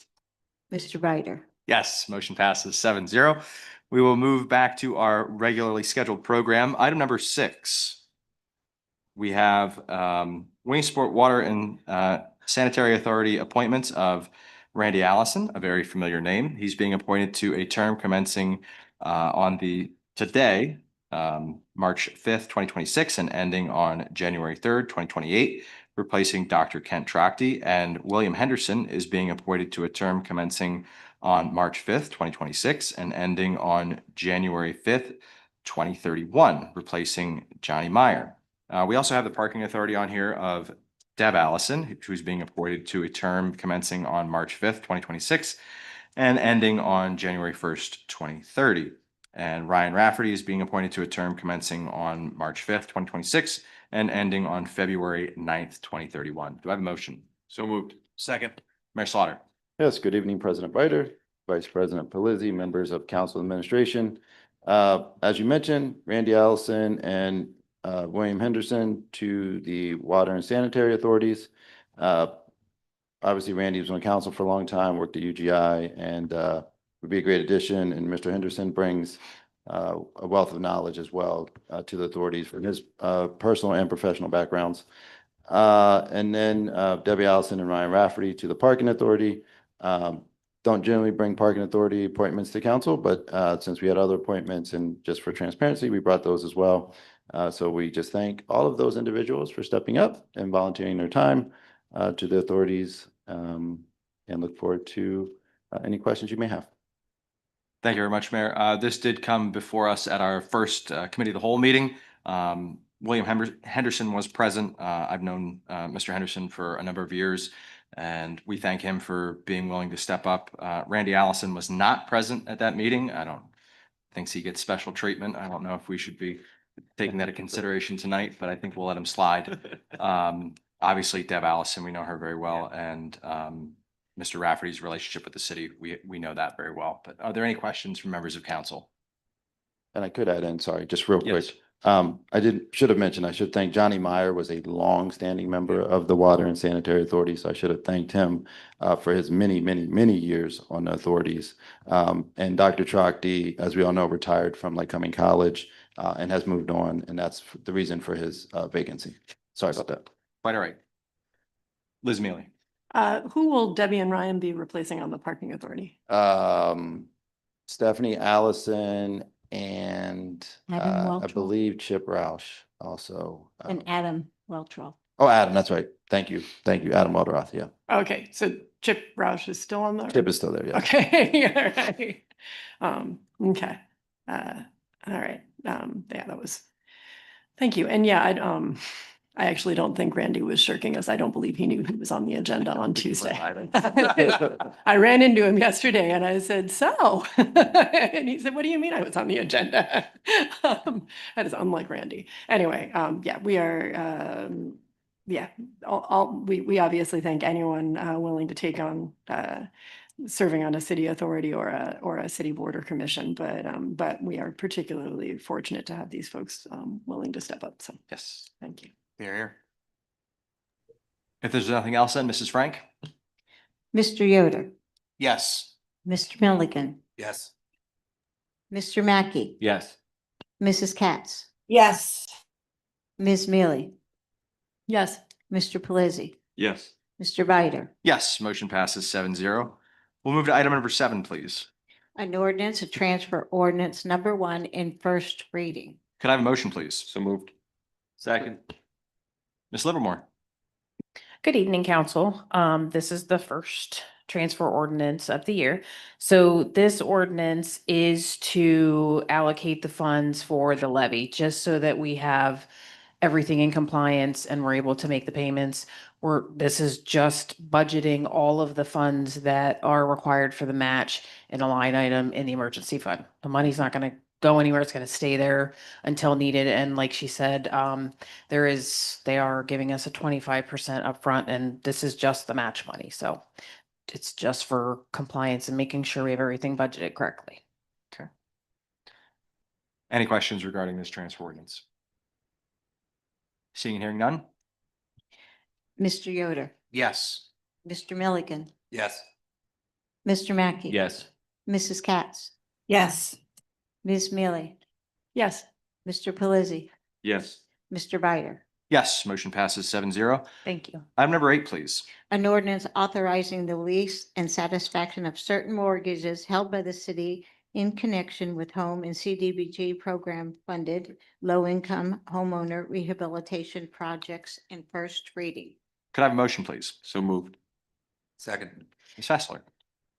S2: Mr. Bider.
S8: Yes, motion passes 7-0. We will move back to our regularly scheduled program. Item number 6. We have Williamsport Water and Sanitary Authority appointments of Randy Allison, a very familiar name. He's being appointed to a term commencing on today, March 5th, 2026, and ending on January 3rd, 2028, replacing Dr. Kent Trachty. And William Henderson is being appointed to a term commencing on March 5th, 2026, and ending on January 5th, 2031, replacing Johnny Meyer. We also have the Parking Authority on here of Deb Allison, who's being appointed to a term commencing on March 5th, 2026, and ending on January 1st, 2030. And Ryan Rafferty is being appointed to a term commencing on March 5th, 2026, and ending on February 9th, 2031. Do I have a motion? So moved. Second. Mayor Slaughter.
S12: Yes, good evening, President Bider, Vice President Pelisi, members of council administration. As you mentioned, Randy Allison and William Henderson to the Water and Sanitary Authorities. Obviously, Randy was on council for a long time, worked at UGI, and would be a great addition. And Mr. Henderson brings a wealth of knowledge as well to the authorities from his personal and professional backgrounds. And then Debbie Allison and Ryan Rafferty to the Parking Authority. Don't generally bring Parking Authority appointments to council, but since we had other appointments and just for transparency, we brought those as well. So we just thank all of those individuals for stepping up and volunteering their time to the authorities, and look forward to any questions you may have.
S8: Thank you very much, Mayor. This did come before us at our first Committee of the Whole meeting. William Henderson was present. I've known Mr. Henderson for a number of years, and we thank him for being willing to step up. Randy Allison was not present at that meeting. I don't thinks he gets special treatment. I don't know if we should be taking that into consideration tonight, but I think we'll let him slide. Obviously Deb Allison, we know her very well, and Mr. Rafferty's relationship with the city, we know that very well. But are there any questions from members of council?
S12: And I could add in, sorry, just real
S8: Yes.
S12: quick. Should have mentioned, I should thank Johnny Meyer was a long-standing member of the Water and Sanitary Authority. So I should have thanked him for his many, many, many years on the authorities. And Dr. Trachty, as we all know, retired from Lycoming College and has moved on. And that's the reason for his vacancy. Sorry about that.
S8: Quite all right. Liz Mealy.
S5: Who will Debbie and Ryan be replacing on the parking authority?
S12: Stephanie Allison and
S2: Adam
S12: I
S2: Weltrell.
S12: believe Chip Roush also.
S2: And Adam Weltrell.
S12: Oh, Adam, that's right. Thank you. Thank you, Adam Waldroth. Yeah.
S5: Okay, so Chip Roush is still on the.
S12: Chip is still there. Yeah.
S5: Okay, all right. Okay. All right. Yeah, that was, thank you. And yeah, I actually don't think Randy was shirking us. I don't believe he knew he was on the agenda on Tuesday. I ran into him yesterday and I said, so, and he said, what do you mean I was on the agenda? That is unlike Randy. Anyway, yeah, we are, yeah, we obviously thank anyone willing to take on serving on a city authority or a city board or commission, but we are particularly fortunate to have these folks willing to step up. So
S8: Yes.
S5: thank you.
S7: Here.
S8: If there's nothing else, then Mrs. Frank.
S2: Mr. Yoder,
S7: Yes.
S2: Mr. Milligan,
S11: Yes.
S2: Mr. Mackey,
S8: Yes.
S2: Mrs. Katz,
S4: Yes.
S2: Ms. Mealy,
S5: Yes.
S2: Mr. Pelisi,
S8: Yes.
S2: Mr. Bider.
S8: Yes, motion passes 7-0. We'll move to item number 7, please.
S2: An ordinance to transfer ordinance number 1 in first reading.
S8: Could I have a motion, please? So moved.
S12: Second.
S8: Ms. Livermore.
S13: Good evening, council. This is the first transfer ordinance of the year. So this ordinance is to allocate the funds for the levy, just so that we have everything in compliance and we're able to make the payments. This is just budgeting all of the funds that are required for the match in a line item in the emergency fund. The money's not going to go anywhere. It's going to stay there until needed. And like she said, they are giving us a 25% upfront, and this is just the match money. So it's just for compliance and making sure we have everything budgeted correctly.
S8: Okay. Any questions regarding this transfer ordinance? Seeing and hearing none?
S2: Mr. Yoder,
S7: Yes.
S2: Mr. Milligan,
S11: Yes.
S2: Mr. Mackey.
S8: Yes.
S2: Mrs. Katz,
S4: Yes.
S2: Ms. Mealy,
S5: Yes.
S2: Mr. Pelisi,
S8: Yes.
S2: Mr. Bider.
S8: Yes, motion passes 7-0.
S13: Thank you.
S8: Item number 8, please.
S2: An ordinance authorizing the release and satisfaction of certain mortgages held by the city in connection with home and CDBG program funded low-income homeowner rehabilitation projects in first reading.
S8: Could I have a motion, please? So moved.
S11: Second.
S8: Ms. Fessler.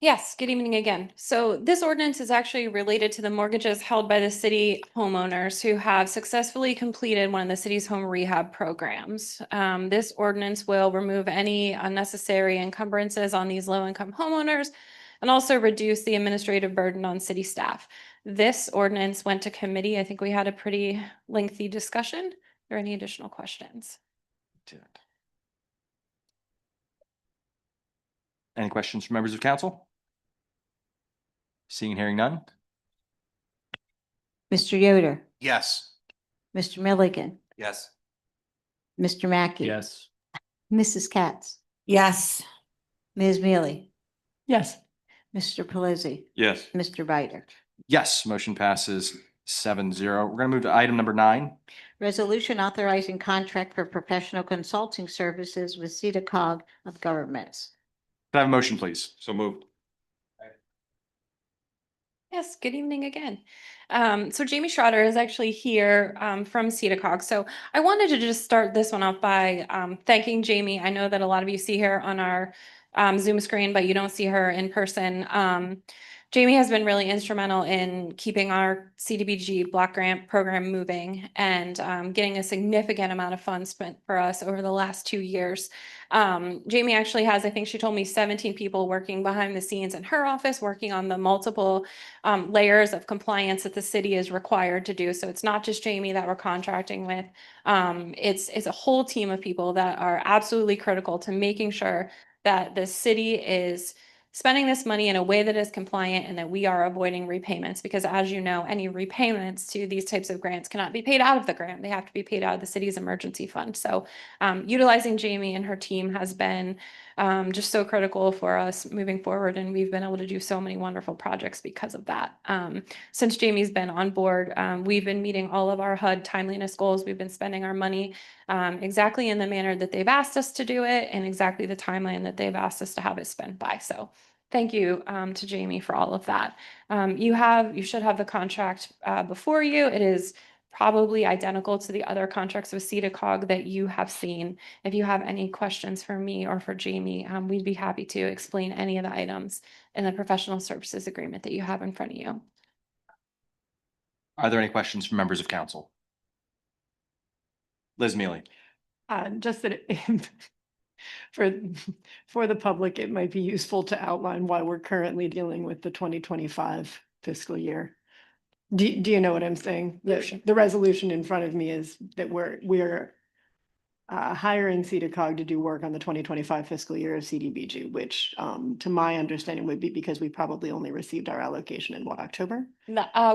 S9: Yes, good evening again. So this ordinance is actually related to the mortgages held by the city homeowners who have successfully completed one of the city's home rehab programs. This ordinance will remove any unnecessary encumbrances on these low-income homeowners and also reduce the administrative burden on city staff. This ordinance went to committee. I think we had a pretty lengthy discussion. Are there any additional questions?
S8: Any questions from members of council? Seeing and hearing none?
S2: Mr. Yoder,
S7: Yes.
S2: Mr. Milligan,
S11: Yes.
S2: Mr. Mackey.
S8: Yes.
S2: Mrs. Katz,
S4: Yes.
S2: Ms. Mealy,
S5: Yes.
S2: Mr. Pelisi,
S8: Yes.
S2: Mr. Bider.
S8: Yes, motion passes 7-0. We're going to move to item number 9.
S2: Resolution authorizing contract for professional consulting services with CEDACOG of governments.
S8: Could I have a motion, please? So moved.
S9: Yes, good evening again. So Jamie Schroeder is actually here from CEDACOG. So I wanted to just start this one off by thanking Jamie. I know that a lot of you see her on our Zoom screen, but you don't see her in person. Jamie has been really instrumental in keeping our CDBG block grant program moving and getting a significant amount of funds spent for us over the last 2 years. Jamie actually has, I think she told me, 17 people working behind the scenes in her office, working on the multiple layers of compliance that the city is required to do. So it's not just Jamie that we're contracting with. It's a whole team of people that are absolutely critical to making sure that the city is spending this money in a way that is compliant and that we are avoiding repayments, because as you know, any repayments to these types of grants cannot be paid out of the grant. They have to be paid out of the city's emergency fund. So utilizing Jamie and her team has been just so critical for us moving forward. And we've been able to do so many wonderful projects because of that. Since Jamie's been on board, we've been meeting all of our HUD timeliness goals. We've been spending our money exactly in the manner that they've asked us to do it and exactly the timeline that they've asked us to have it spent by. So thank you to Jamie for all of that. You should have the contract before you. It is probably identical to the other contracts with CEDACOG that you have seen. If you have any questions for me or for Jamie, we'd be happy to explain any of the items in the professional services agreement that you have in front of you.
S8: Are there any questions from members of council? Liz Mealy.
S5: Just that for the public, it might be useful to outline why we're currently dealing with the 2025 fiscal year. Do you know what I'm saying? The resolution in front of me is that we're hiring CEDACOG to do work on the 2025 fiscal year of CDBG, which to my understanding would be because we probably only received our allocation in October?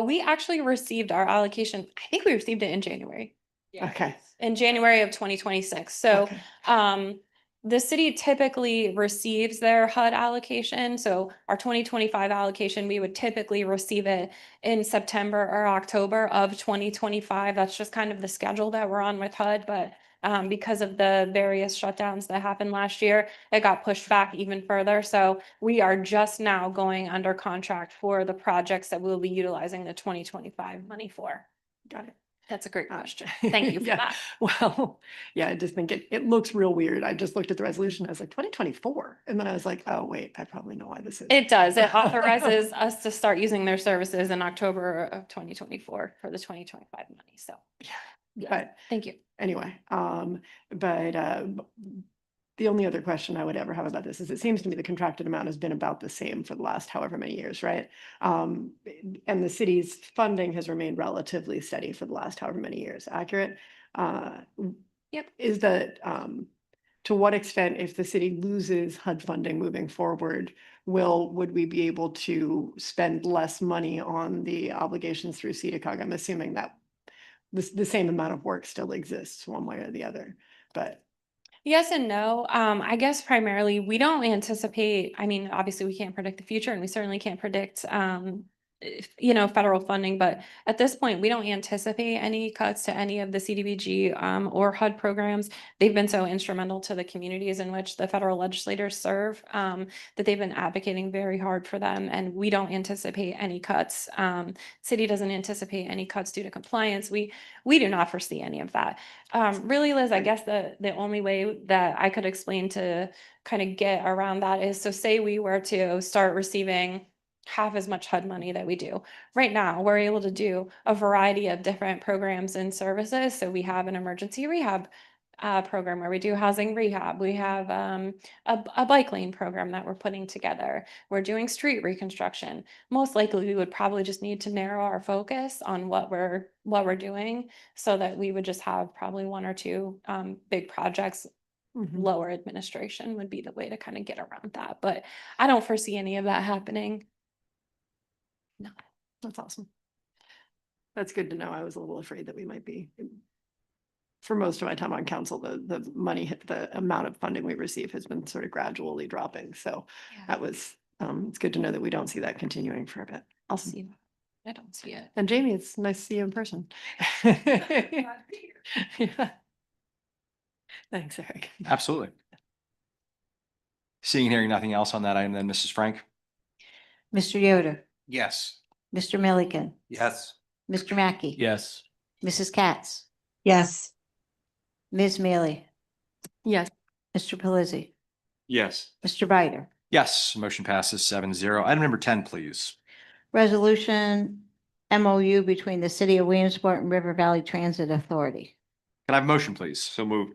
S9: We actually received our allocation. I think we received it in January.
S5: Okay.
S9: In January of 2026. So
S5: Okay.
S9: the city typically receives their HUD allocation. So our 2025 allocation, we would typically receive it in September or October of 2025. That's just kind of the schedule that we're on with HUD. But because of the various shutdowns that happened last year, it got pushed back even further. So we are just now going under contract for the projects that we'll be utilizing the 2025 money for.
S5: Got it.
S9: That's a great question. Thank you for
S5: Yeah.
S9: that.
S5: Well, yeah, I just think it looks real weird. I just looked at the resolution. I was like, 2024. And then I was like, oh, wait, I probably know why this is.
S9: It does. It authorizes us to start using their services in October of 2024 for the 2025 money. So
S5: But
S9: thank you.
S5: anyway, the only other question I would ever have about this is it seems to me the contracted amount has been about the same for the last however many years, right? And the city's funding has remained relatively steady for the last however many years. Accurate?
S9: Yep.
S5: Is that to what extent, if the city loses HUD funding moving forward, would we be able to spend less money on the obligations through CEDACOG? I'm assuming that the same amount of work still exists one way or the other, but.
S9: Yes and no. I guess primarily we don't anticipate, I mean, obviously we can't predict the future and we certainly can't predict federal funding, but at this point, we don't anticipate any cuts to any of the CDBG or HUD programs. They've been so instrumental to the communities in which the federal legislators serve that they've been advocating very hard for them, and we don't anticipate any cuts. City doesn't anticipate any cuts due to compliance. We do not foresee any of that. Really, Liz, I guess the only way that I could explain to kind of get around that is, so say we were to start receiving half as much HUD money that we do. Right now, we're able to do a variety of different programs and services. So we have an emergency rehab program where we do housing rehab. We have a bike lane program that we're putting together. We're doing street reconstruction. Most likely, we would probably just need to narrow our focus on what we're doing, so that we would just have probably one or two big projects. Lower administration would be the way to kind of get around that. But I don't foresee any of that happening.
S5: No, that's awesome. That's good to know. I was a little afraid that we might be, for most of my time on council, the amount of funding we receive has been sort of gradually dropping. So that was, it's good to know that we don't see that continuing for a bit. Awesome.
S9: I don't see it.
S5: And Jamie, it's nice to see you in person. Yeah. Thanks, Eric.
S8: Absolutely. Seeing and hearing nothing else on that item, then Mrs. Frank?
S2: Mr. Yoder,
S7: Yes.
S2: Mr. Milliken,
S11: Yes.
S2: Mr. Mackey.
S8: Yes.
S2: Mrs. Katz,
S10: Yes.
S2: Ms. Mealy,
S5: Yes.
S2: Mr. Pelisi,
S8: Yes.
S2: Mr. Bider.
S8: Yes, motion passes 7-0. Item number 10, please.
S2: Resolution MOU between the City of Williamsport and River Valley Transit Authority.
S8: Can I have a motion, please?
S1: So moved.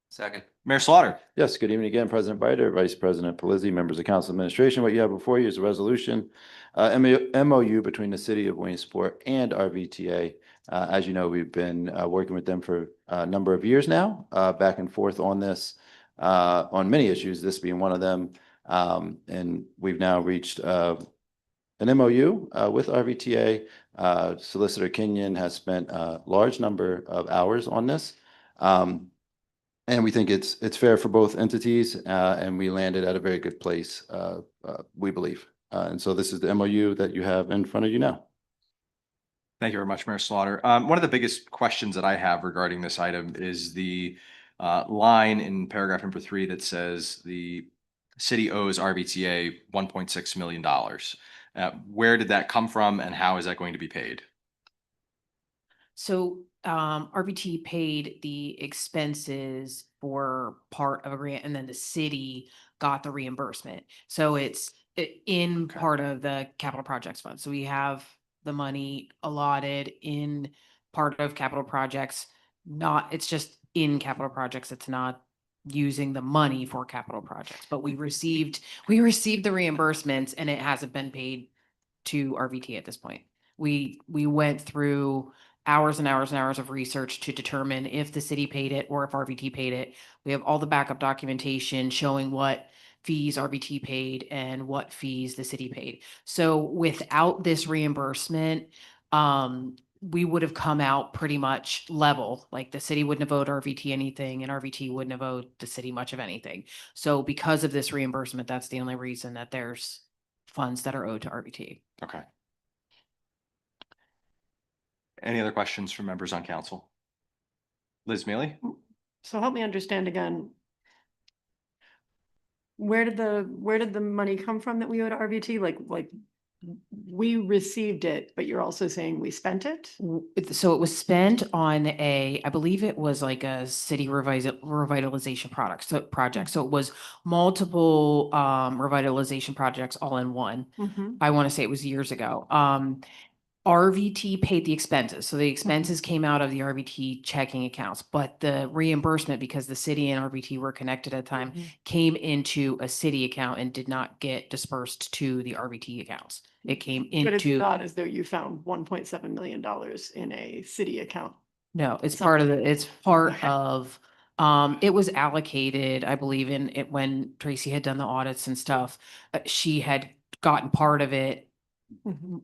S11: Second.
S8: Mayor Slaughter.
S12: Yes, good evening again, President Bider, Vice President Pelisi, members of council administration. What you have before you is a resolution, MOU between the city of Williamsport and RVTA. As you know, we've been working with them for a number of years now, back and forth on this, on many issues, this being one of them. And we've now reached an MOU with RVTA. Solicitor Kenyon has spent a large number of hours on this. And we think it's fair for both entities, and we landed at a very good place, we believe. And so this is the MOU that you have in front of you now.
S8: Thank you very much, Mayor Slaughter. One of the biggest questions that I have regarding this item is the line in paragraph number 3 that says the city owes RVTA $1.6 million. Where did that come from, and how is that going to be paid?
S13: So RBT paid the expenses for part of a grant, and then the city got the reimbursement. So it's in
S8: Okay.
S13: part of the capital projects fund. So we have the money allotted in part of capital projects. It's just in capital projects. It's not using the money for capital projects, but we received the reimbursements, and it hasn't been paid to RVT at this point. We went through hours and hours and hours of research to determine if the city paid it or if RVT paid it. We have all the backup documentation showing what fees RVT paid and what fees the city paid. So without this reimbursement, we would have come out pretty much level. Like the city wouldn't have owed RVT anything, and RVT wouldn't have owed the city much of anything. So because of this reimbursement, that's the only reason that there's funds that are owed to RVT.
S8: Okay. Any other questions from members on council? Liz Mealy?
S5: So help me understand again. Where did the money come from that we owed to RVT? Like we received it, but you're also saying we spent it?
S13: So it was spent on I believe it was like a city revitalization project. So it was multiple revitalization projects all in one. I want to say it was years ago. RVT paid the expenses. So the expenses came out of the RVT checking accounts, but the reimbursement, because the city and RVT were connected at the time, came into a city account and did not get dispersed to the RVT accounts. It came
S5: But it's
S13: into,
S5: not as though you found $1.7 million in a city account.
S13: no, it's part of it's part
S5: Okay.
S13: of, it was allocated, I believe in it when Tracy had done the audits and stuff. She had gotten part of it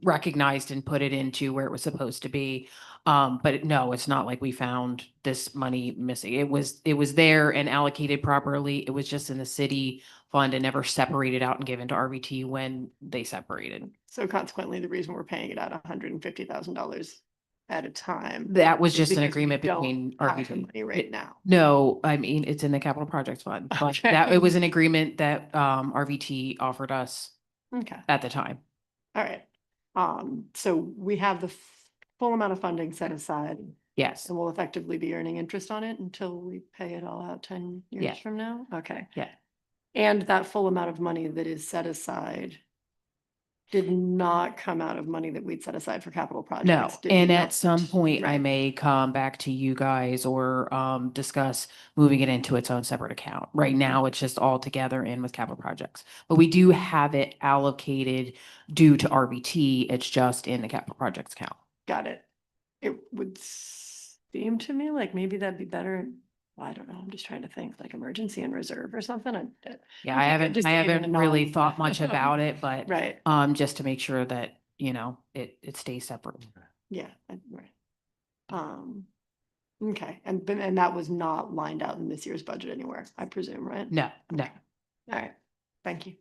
S13: recognized and put it into where it was supposed to be. But no, it's not like we found this money missing. It was there and allocated properly. It was just in the city fund and never separated out and given to RVT when they separated.
S5: So consequently, the reason we're paying it at $150,000 at a time.
S13: That was
S5: is
S13: just an
S5: because we
S13: agreement
S5: don't
S13: between
S5: have the
S13: RVT.
S5: money right now.
S13: No, I mean, it's in the capital projects fund, but
S5: Okay.
S13: that it was an agreement that RVT offered us
S5: Okay,
S13: at the time.
S5: all right. So we have the full amount of funding set aside,
S13: Yes.
S5: and we'll effectively be earning interest on it until we pay it all out 10 years
S13: Yeah.
S5: from now? Okay.
S13: Yeah.
S5: And that full amount of money that is set aside did not come out of money that we'd set aside for capital projects.
S13: No,
S5: did
S13: and
S5: we?
S13: at some point I
S5: Right.
S13: may come back to you guys or discuss moving it into its own separate account. Right now, it's just all together in with capital projects. But we do have it allocated due to RBT. It's just in the capital projects account.
S5: Got it. It would seem to me like maybe that'd be better. Well, I don't know. I'm just trying to think like emergency and reserve or something.
S13: Yeah, I haven't
S5: just
S13: I
S5: even
S13: haven't
S5: a
S13: really
S5: non-
S13: thought much about it, but
S5: Right.
S13: just to make sure that, you know, it stays separate.
S5: Yeah, right. Okay, and that was not lined out in this year's budget anywhere, I presume, right?
S13: No, no.
S5: Okay. All right, thank you.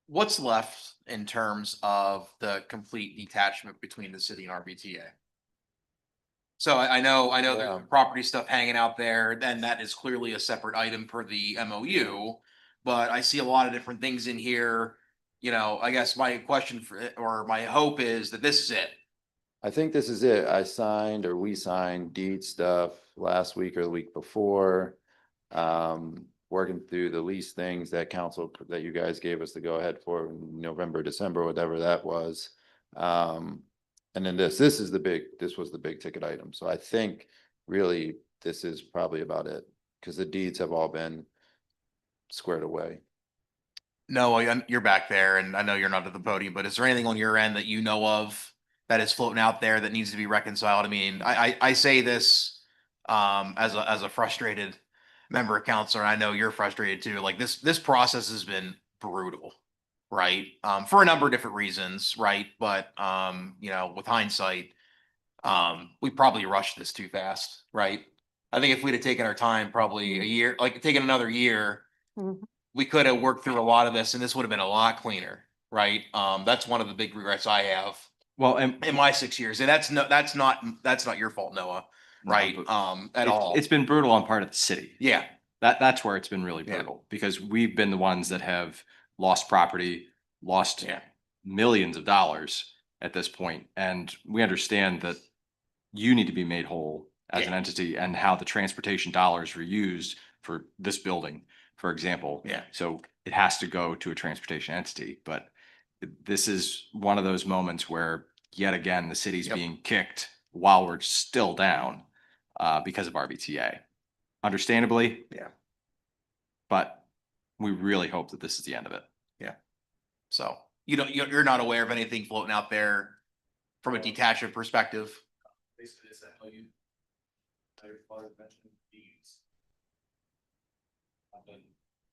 S7: What's left in terms of the complete detachment between the city and RBTA? So I know
S12: Yeah.
S7: there's property stuff hanging out there, then that is clearly a separate item per the MOU. But I see a lot of different things in here. You know, I guess my question or my hope is that this is it.
S12: I think this is it. We signed deed stuff last week or the week before. working through the lease things that that you guys gave us to go ahead for in November, December, whatever that was. And then this was the big ticket item. So I think really this is probably about it because the deeds have all been squared away.
S7: No, you're back there and I know you're not at the podium, but is there anything on your end that you know of that is floating out there that needs to be reconciled? I mean, I say this as a frustrated member of council, and I know you're frustrated too. Like this process has been brutal, right? For a number of different reasons, right? But you know, with hindsight, we probably rushed this too fast, right? I think if we'd have taken our time, probably a year, like taken another year, we could have worked through a lot of this and this would have been a lot cleaner, right? That's one of the big regrets I have
S8: Well, and
S7: in my 6 years. And that's not your fault, Noah, right? At all.
S8: it's been brutal on part of the city.
S7: Yeah.
S8: That's where it's been really
S7: Yeah.
S8: brutal because we've been the ones that have lost property, lost
S7: Yeah.
S8: millions of dollars at this point, and we understand that you need to be made whole as an
S7: Yeah.
S8: entity and how the transportation dollars were used for this building, for example.
S7: Yeah.
S8: So it has to go to a transportation entity, but this is one of those moments where yet again, the city's
S7: Yep.
S8: being kicked while we're still down because of RBTA. Understandably.
S7: Yeah.
S8: But we really hope that this is the end of it.
S7: Yeah. So you're not aware of anything floating out there from a detachment perspective?
S1: Basically, it's that how you mentioned deeds. I've been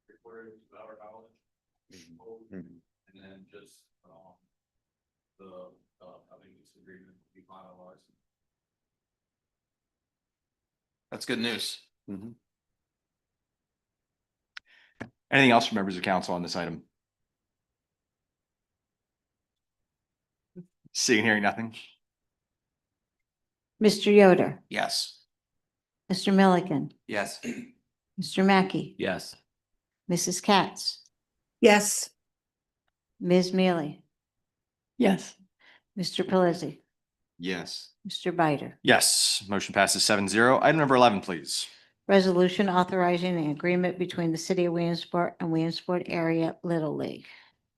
S1: recorded to our knowledge. And then just, I think this agreement will be finalized.
S7: That's good news.
S8: Anything else from members of council on this item? Seeing, hearing nothing.
S2: Mr. Yoder,
S7: Yes.
S2: Mr. Milliken,
S11: Yes.
S2: Mr. Mackey,
S11: Yes.
S2: Mrs. Katz,
S4: Yes.
S2: Ms. Mealy,
S5: Yes.
S2: Mr. Pelisi,
S12: Yes.
S2: Mr. Bider.
S8: Yes, motion passes 7-0. Item number 11, please.
S2: Resolution authorizing an agreement between the city of Williamsport and Williamsport Area Little League.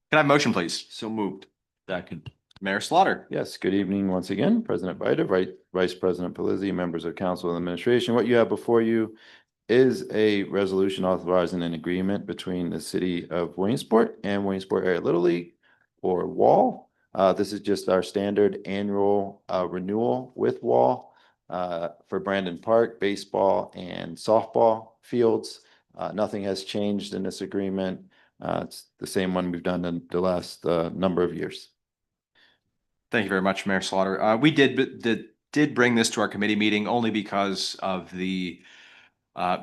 S8: Can I have a motion, please?
S12: So moved.
S8: Second. Mayor Slaughter.
S12: Yes, good evening once again, President Bider, Vice President Pelisi, members of council and administration. What you have before you is a resolution authorizing an agreement between the city of Williamsport and Williamsport Area Little League, or WAL. This is just our standard annual renewal with WAL for Brandon Park baseball and softball fields. Nothing has changed in this agreement. It's the same one we've done in the last number of years.
S8: Thank you very much, Mayor Slaughter. We did bring this to our committee meeting only because of the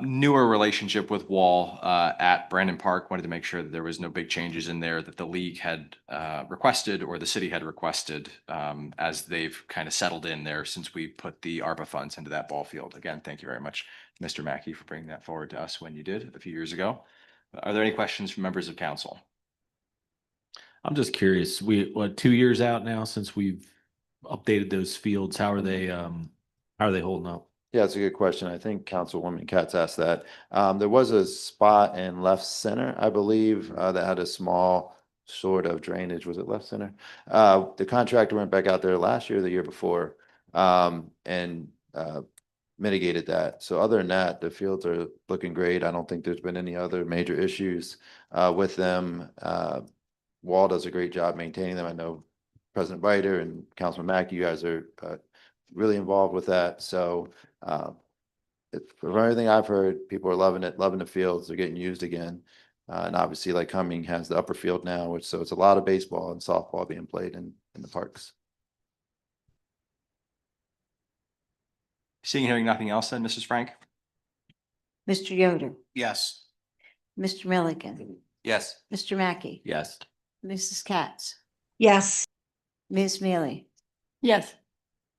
S8: newer relationship with Wall at Brandon Park. Wanted to make sure that there was no big changes in there that the league had requested or the city had requested as they've kind of settled in there since we put the ARPA funds into that ball field. Again, thank you very much, Mr. Mackey, for bringing that forward to us when you did a few years ago. Are there any questions from members of council?
S14: I'm just curious, 2 years out now since we've updated those fields, how are they holding up?
S12: Yeah, it's a good question. I think Councilwoman Katz asked that. There was a spot in left center, I believe, that had a small sort of drainage. Was it left center? The contractor went back out there last year, the year before, and mitigated that. So other than that, the fields are looking great. I don't think there's been any other major issues with them. Wall does a great job maintaining them. I know President Bider and Councilman Mackey, you guys are really involved with that. So from everything I've heard, people are loving it, loving the fields. They're getting used again. And obviously, like Cumming has the upper field now, so it's a lot of baseball and softball being played in the parks.
S8: Seeing, hearing nothing else then, Mrs. Frank?
S2: Mr. Yoder,
S7: Yes.
S2: Mr. Milliken,
S11: Yes.
S2: Mr. Mackey,
S14: Yes.
S2: Mrs. Katz,
S4: Yes.
S2: Ms. Mealy,
S5: Yes.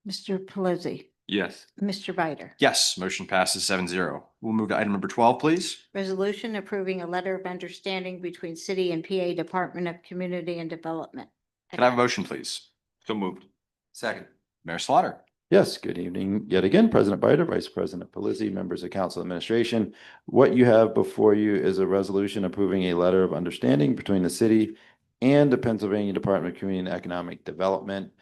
S2: Mr. Pelisi,
S12: Yes.
S2: Mr. Bider.
S8: Yes, motion passes 7-0. We'll move to item number 12, please.
S2: Resolution approving a letter of understanding between city and PA Department of Community and Development.
S8: Can I have a motion, please? So moved.
S11: Second.
S8: Mayor Slaughter.
S12: Yes, good evening yet again, President Bider, Vice President Pelisi, members of council administration. What you have before you is a resolution approving a letter of understanding between the city and the Pennsylvania Department of Community and Economic Development.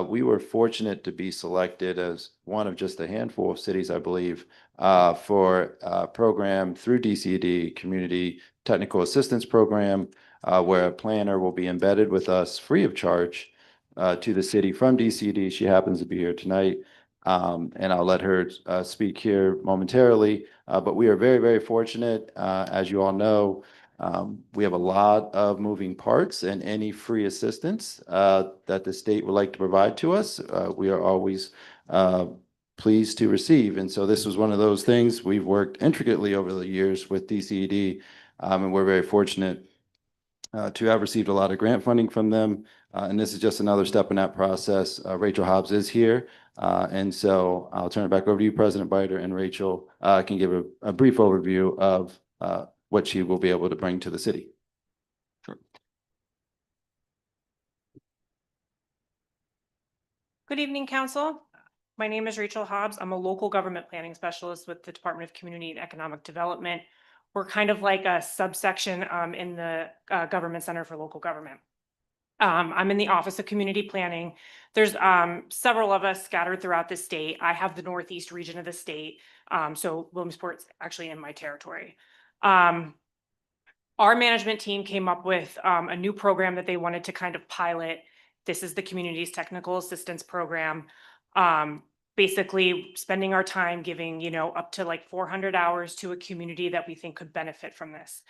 S12: We were fortunate to be selected as one of just a handful of cities, I believe, for a program through DCD, Community Technical Assistance Program, where a planner will be embedded with us free of charge to the city from DCD. She happens to be here tonight. And I'll let her speak here momentarily. But we are very, very fortunate. As you all know, we have a lot of moving parts, and any free assistance that the state would like to provide to us, we are always pleased to receive. And so this was one of those things. We've worked intricately over the years with DCD, and we're very fortunate to have received a lot of grant funding from them. And this is just another step in that process. Rachel Hobbs is here. And so I'll turn it back over to you, President Bider, and Rachel can give a brief overview of what she will be able to bring to the city.
S8: Sure.
S15: Good evening, Council. My name is Rachel Hobbs. I'm a local government planning specialist with the Department of Community and Economic Development. We're kind of like a subsection in the Government Center for Local Government. I'm in the Office of Community Planning. There's several of us scattered throughout the state. I have the Northeast region of the state, so Williamsport's actually in my territory. Our management team came up with a new program that they wanted to kind of pilot. This is the Community's Technical Assistance Program. Basically spending our time giving, you know, up to like 400 hours to a community that we think could benefit from this.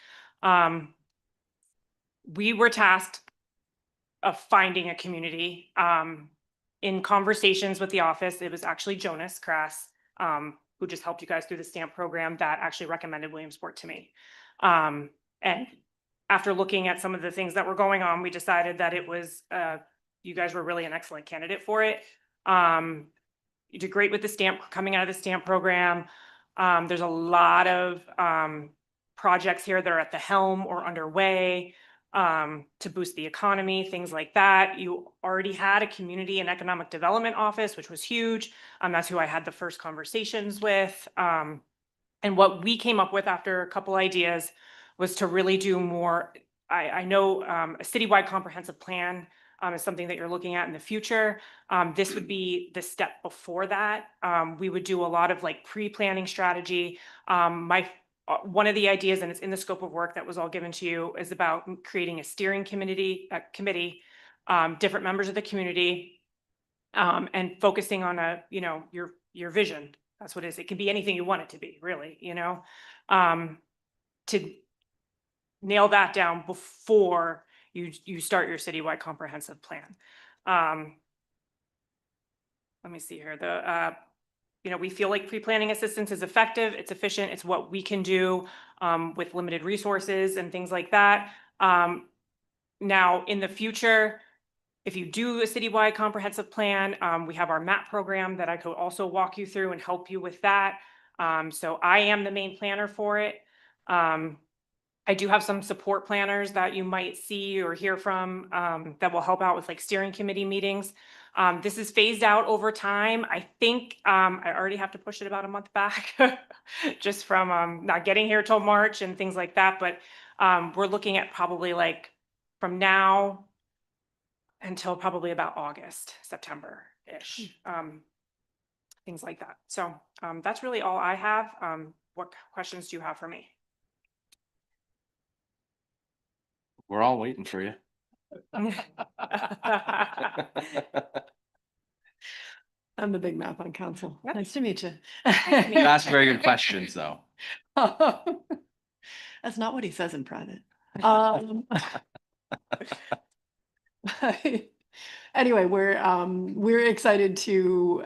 S15: We were tasked of finding a community. In conversations with the office, it was actually Jonas Crass, who just helped you guys through the stamp program, that actually recommended Williamsport to me. And after looking at some of the things that were going on, we decided that it was, you guys were really an excellent candidate for it. You did great with the stamp, coming out of the stamp program. There's a lot of projects here that are at the helm or underway to boost the economy, things like that. You already had a community and economic development office, which was huge. That's who I had the first conversations with. And what we came up with after a couple ideas was to really do more. I know a citywide comprehensive plan is something that you're looking at in the future. This would be the step before that. We would do a lot of like pre-planning strategy. One of the ideas, and it's in the scope of work that was all given to you, is about creating a steering committee, different members of the community, and focusing on your vision. That's what it is. It can be anything you want it to be, really, to nail that down before you start your citywide comprehensive plan. Let me see here. We feel like pre-planning assistance is effective, it's efficient, it's what we can do with limited resources and things like that. Now, in the future, if you do a citywide comprehensive plan, we have our MAP program that I could also walk you through and help you with that. So I am the main planner for it. I do have some support planners that you might see or hear from that will help out with like steering committee meetings. This is phased out over time. I think I already have to push it about a month back just from not getting here till March and things like that. But we're looking at probably like from now until probably about August, September-ish, things like that. So that's really all I have. What questions do you have for me?
S8: We're all waiting for you.
S5: I'm the big math on council.
S15: Yep.
S5: Nice to meet you.
S8: You asked very good questions, though.
S5: That's not what he says in private. Anyway, we're excited to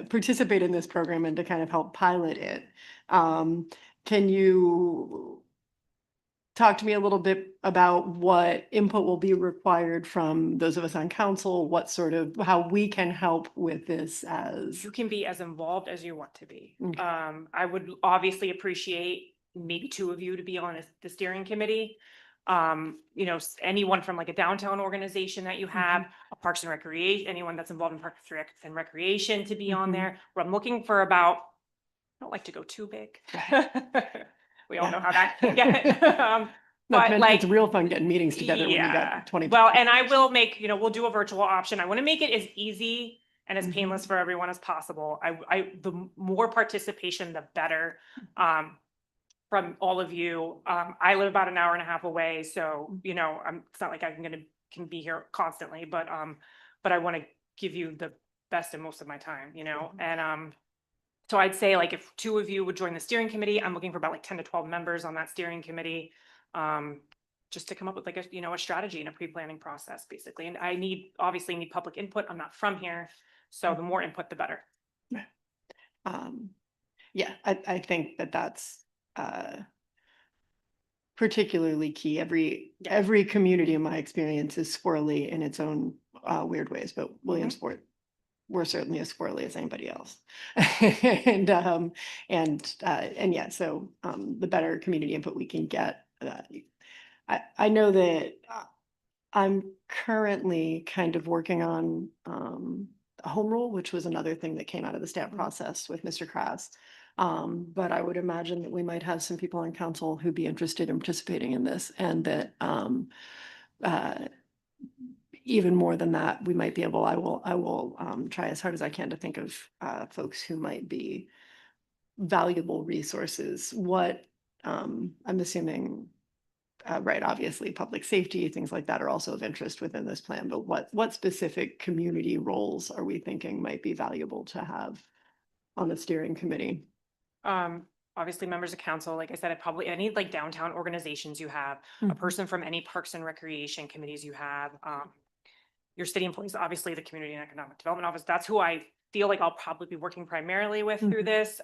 S5: participate in this program and to kind of help pilot it. Can you talk to me a little bit about what input will be required from those of us on council, how we can help with this as?
S15: You can be as involved as you want to be.
S5: Okay.
S15: I would obviously appreciate maybe two of you to be on the steering committee. You know, anyone from like a downtown organization that you have, a Parks and Recreation, anyone that's involved in Parks and Recreation to be on there. Where I'm looking for about, I don't like to go too big. We all know how that can get. But like,
S5: it's real fun getting meetings together when you
S15: yeah.
S5: got 20.
S15: Well, and I will make, you know, we'll do a virtual option. I want to make it as easy and as painless for everyone as possible. The more participation, the better. From all of you. I live about an hour and a half away, so you know, it's not like can be here constantly, but I want to give you the best and most of my time, you know, and so I'd say like if 2 of you would join the steering committee, I'm looking for about like 10 to 12 members on that steering committee, just to come up with like a strategy and a pre-planning process, basically. And I obviously need public input. I'm not from here, so the more input, the better.
S5: Yeah, I think that's particularly key. Every community in my experience is squirrely in its own weird ways, but Williamsport, we're certainly as squirrely as anybody else. And yeah, so the better community input we can get. I know that I'm currently kind of working on a home rule, which was another thing that came out of the stamp process with Mr. Krass. But I would imagine that we might have some people on council who'd be interested in participating in this, and that even more than that, we might be able, I will try as hard as I can to think of folks who might be valuable resources. What I'm assuming, right, obviously public safety, things like that are also of interest within this plan, but what specific community roles are we thinking might be valuable to have on the steering committee?
S15: Obviously members of council, like I said, any like downtown organizations you have, a person from any Parks and Recreation committees you have, your city employees, obviously the Community and Economic Development Office, that's who I feel like I'll probably be working primarily with through this.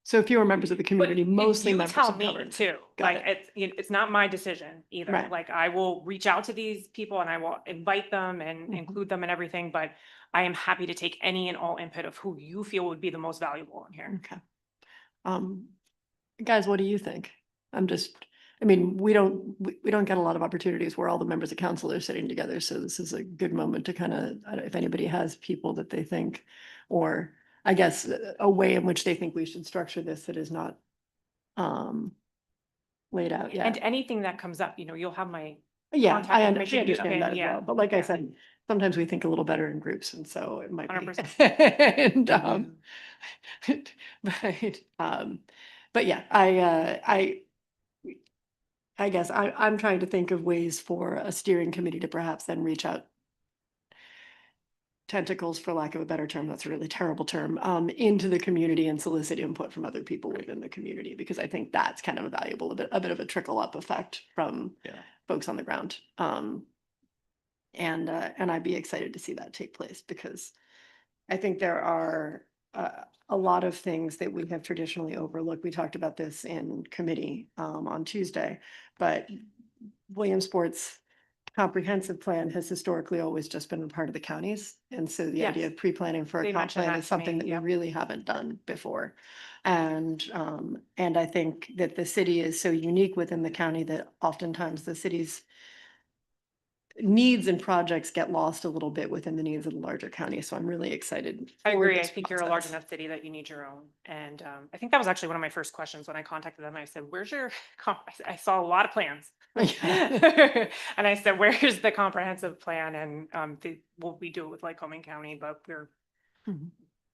S5: So fewer members of the community, mostly
S15: you
S5: members
S15: tell
S5: of
S15: me
S5: government.
S15: too.
S5: Got
S15: Like it's not my decision either.
S5: Right.
S15: Like I will reach out to these people and I will invite them and include them in everything, but I am happy to take any and all input of who you feel would be the most valuable in here.
S5: Okay. Guys, what do you think? I mean, we don't get a lot of opportunities where all the members of council are sitting together. So this is a good moment to kind of, if anybody has people that they think, or I guess a way in which they think we should structure this that is not laid out yet.
S15: And anything that comes up, you'll have my
S5: Yeah,
S15: contact
S5: I
S15: information.
S5: understand that as
S15: Yeah.
S5: well. But like I said, sometimes we think a little better in groups, and so it might be.
S15: 100%.
S5: But yeah, I guess I'm trying to think of ways for a steering committee to perhaps then reach out tentacles, for lack of a better term, that's a really terrible term, into the community and solicit input from other people within the community, because I think that's kind of a valuable, a bit of a trickle up effect from folks on the ground. And I'd be excited to see that take place, because I think there are a lot of things that we have traditionally overlooked. We talked about this in committee on Tuesday, but Williamsport's comprehensive plan has historically always just been a part of the counties. And so the idea of pre-planning for a
S15: They
S5: comp
S15: mentioned
S5: plan
S15: that
S5: is
S15: to me,
S5: something that we
S15: yep.
S5: really haven't done before. And I think that the city is so unique within the county that oftentimes the city's needs and projects get lost a little bit within the needs of the larger county. So I'm really excited.
S15: I
S5: for
S15: agree. I
S5: this
S15: think you're a large
S5: process.
S15: enough city that you need your own. And I think that was actually one of my first questions when I contacted them. I said, where's your, I saw a lot of plans. And I said, where's the comprehensive plan? And we do it with Lycoming County, but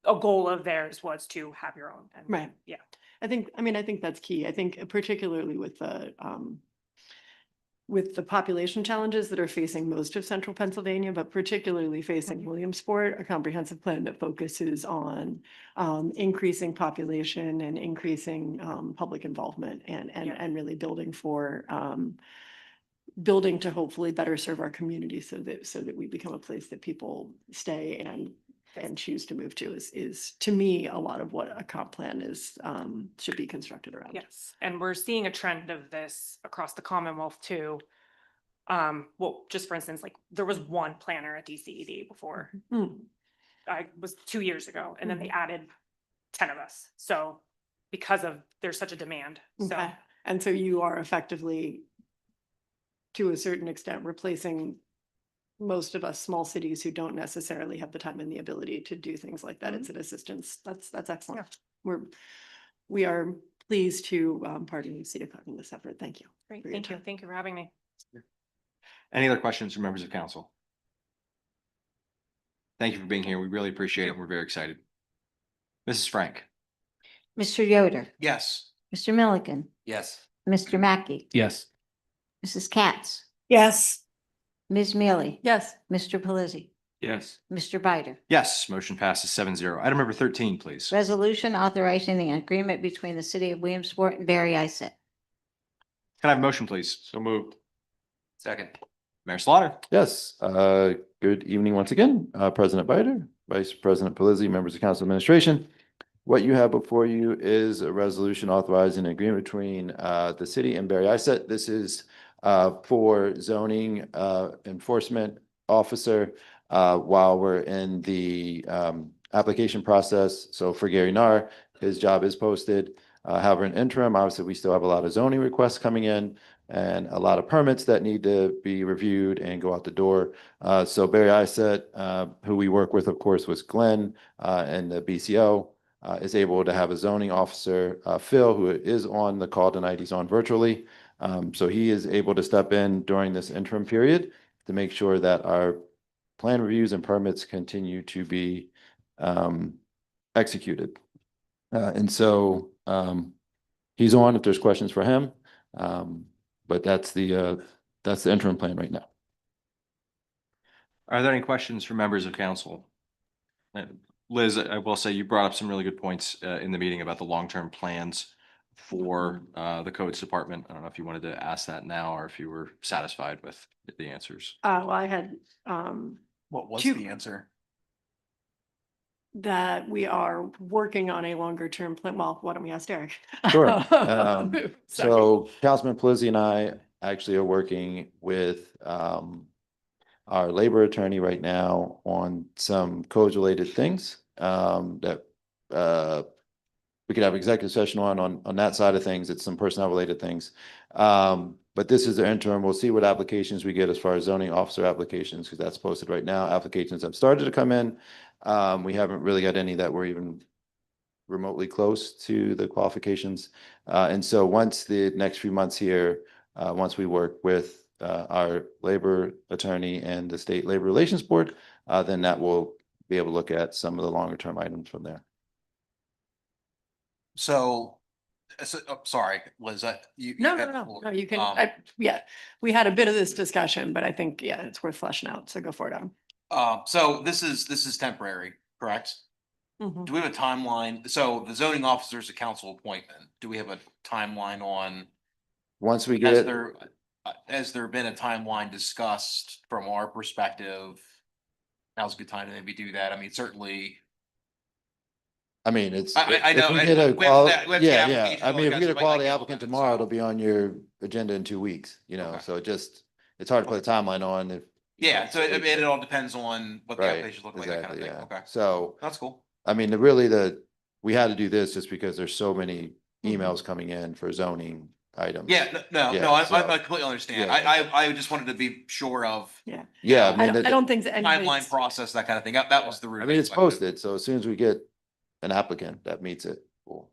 S15: a goal of theirs was to have your own. And,
S5: Right.
S15: Yeah.
S5: I think that's key. I think particularly with the population challenges that are facing most of central Pennsylvania, but particularly facing Williamsport, a comprehensive plan that focuses on increasing population and increasing public involvement and really building to hopefully better serve our community so that we become a place that people stay and choose to move to is to me a lot of what a comp plan is should be constructed around.
S15: Yes, and we're seeing a trend of this across the Commonwealth too. Well, just for instance, like there was one planner at DCED before. I was 2 years ago, and then they added 10 of us. So because there's such a demand. So
S5: Okay. And so you are effectively to a certain extent, replacing most of us small cities who don't necessarily have the time and the ability to do things like that. It's an assistance. That's excellent. We are pleased to partner with CEDACOG in this effort. Thank you.
S15: Great,
S5: for your
S15: thank you.
S5: time.
S15: Thank you for having me.
S8: Any other questions from members of council? Thank you for being here. We really appreciate it. We're very excited. Mrs. Frank?
S2: Mr. Yoder,
S7: Yes.
S2: Mr. Milliken,
S11: Yes.
S2: Mr. Mackey,
S14: Yes.
S2: Mrs. Katz,
S5: Yes.
S2: Ms. Mealy,
S5: Yes.
S2: Mr. Pelisi,
S14: Yes.
S2: Mr. Bider.
S8: Yes, motion passes 7-0. Item number 13, please.
S2: Resolution authorizing the agreement between the city of Williamsport and Barry Isett.
S8: Can I have a motion, please?
S14: So moved.
S11: Second.
S8: Mayor Slaughter?
S12: Yes, good evening once again, President Bider, Vice President Pelisi, members of council administration. What you have before you is a resolution authorizing an agreement between the city and Barry Isett. This is for zoning enforcement officer while we're in the application process. So for Gary Narr, his job is posted. However, in interim, obviously, we still have a lot of zoning requests coming in and a lot of permits that need to be reviewed and go out the door. So Barry Isett, who we work with, of course, was Glenn and the BCO, is able to have a zoning officer, Phil, who is on the call tonight. He's on virtually. So he is able to step in during this interim period to make sure that our plan reviews and permits continue to be executed. And so he's on if there's questions for him. But that's the interim plan right now.
S8: Are there any questions from members of council? Liz, I will say you brought up some really good points in the meeting about the long-term plans for the codes department. I don't know if you wanted to ask that now or if you were satisfied with the answers.
S5: Well, I had
S7: What was
S5: Two-
S7: the answer?
S5: that we are working on a longer term plan. Well, why don't we ask Derek?
S12: Sure.
S5: Sorry.
S12: So Councilman Pelisi and I actually are working with our labor attorney right now on some codes related things that we could have executive session on that side of things. It's some personnel related things. But this is the interim. We'll see what applications we get as far as zoning officer applications, because that's posted right now. Applications have started to come in. We haven't really got any that were even remotely close to the qualifications. And so once the next few months here, once we work with our labor attorney and the State Labor Relations Board, then that will be able to look at some of the longer term items from there.
S7: So, sorry, Liz, you.
S5: No,
S7: had
S5: no,
S7: the
S5: no,
S7: floor.
S5: no, you can, yeah, we had a bit of this discussion, but I think, yeah, it's worth fleshing out. So go for it, Adam.
S7: So this is temporary, correct?
S5: Mhm.
S7: Do we have a timeline? So the zoning officer is a council appointment. Do we have a timeline on,
S12: Once we
S7: has
S12: get,
S7: there been a timeline discussed from our perspective? Now's a good time to maybe do that. I mean, certainly.
S12: I mean, it's.
S7: I
S12: if
S7: know,
S12: we
S7: and
S12: get a
S7: we have
S12: quali-
S7: that- we have the
S12: Yeah, yeah.
S7: application
S12: I mean, if we
S7: going
S12: get a
S7: on, so
S12: quality
S7: I can't
S12: applicant
S7: look at it,
S12: tomorrow,
S7: so-
S12: it'll be on your agenda in 2 weeks, you know,
S7: Okay.
S12: so it's hard to put a timeline on if.
S7: Yeah, so it all depends on what the
S12: Right,
S7: applications look like, that kind of
S12: exactly,
S7: thing.
S12: yeah.
S7: Okay,
S12: So,
S7: that's cool.
S12: I mean, we had to do this just because there's so many emails coming in for zoning items.
S7: Yeah, no,
S12: Yeah,
S7: I
S12: so-
S7: completely understand.
S12: Yeah.
S7: I just wanted to be sure of
S5: Yeah.
S12: Yeah,
S7: I
S5: I don't think that
S7: timeline
S5: anybody's,
S7: process, that kind of thing. That was the root.
S12: I
S7: of
S12: mean,
S7: it.
S12: it's posted, so as soon as we get an applicant that meets it, we'll.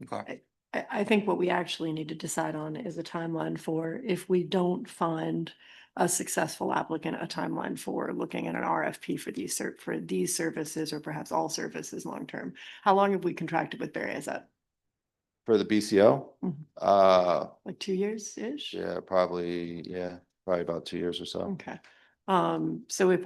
S7: Okay.
S5: I think what we actually need to decide on is a timeline for, if we don't find a successful applicant, a timeline for looking at an RFP for these services, or perhaps all services long term. How long have we contracted with Barry? Is that
S12: For the BCO,
S5: Mhm. Like 2 years-ish?
S12: probably about 2 years or so.
S5: Okay. So if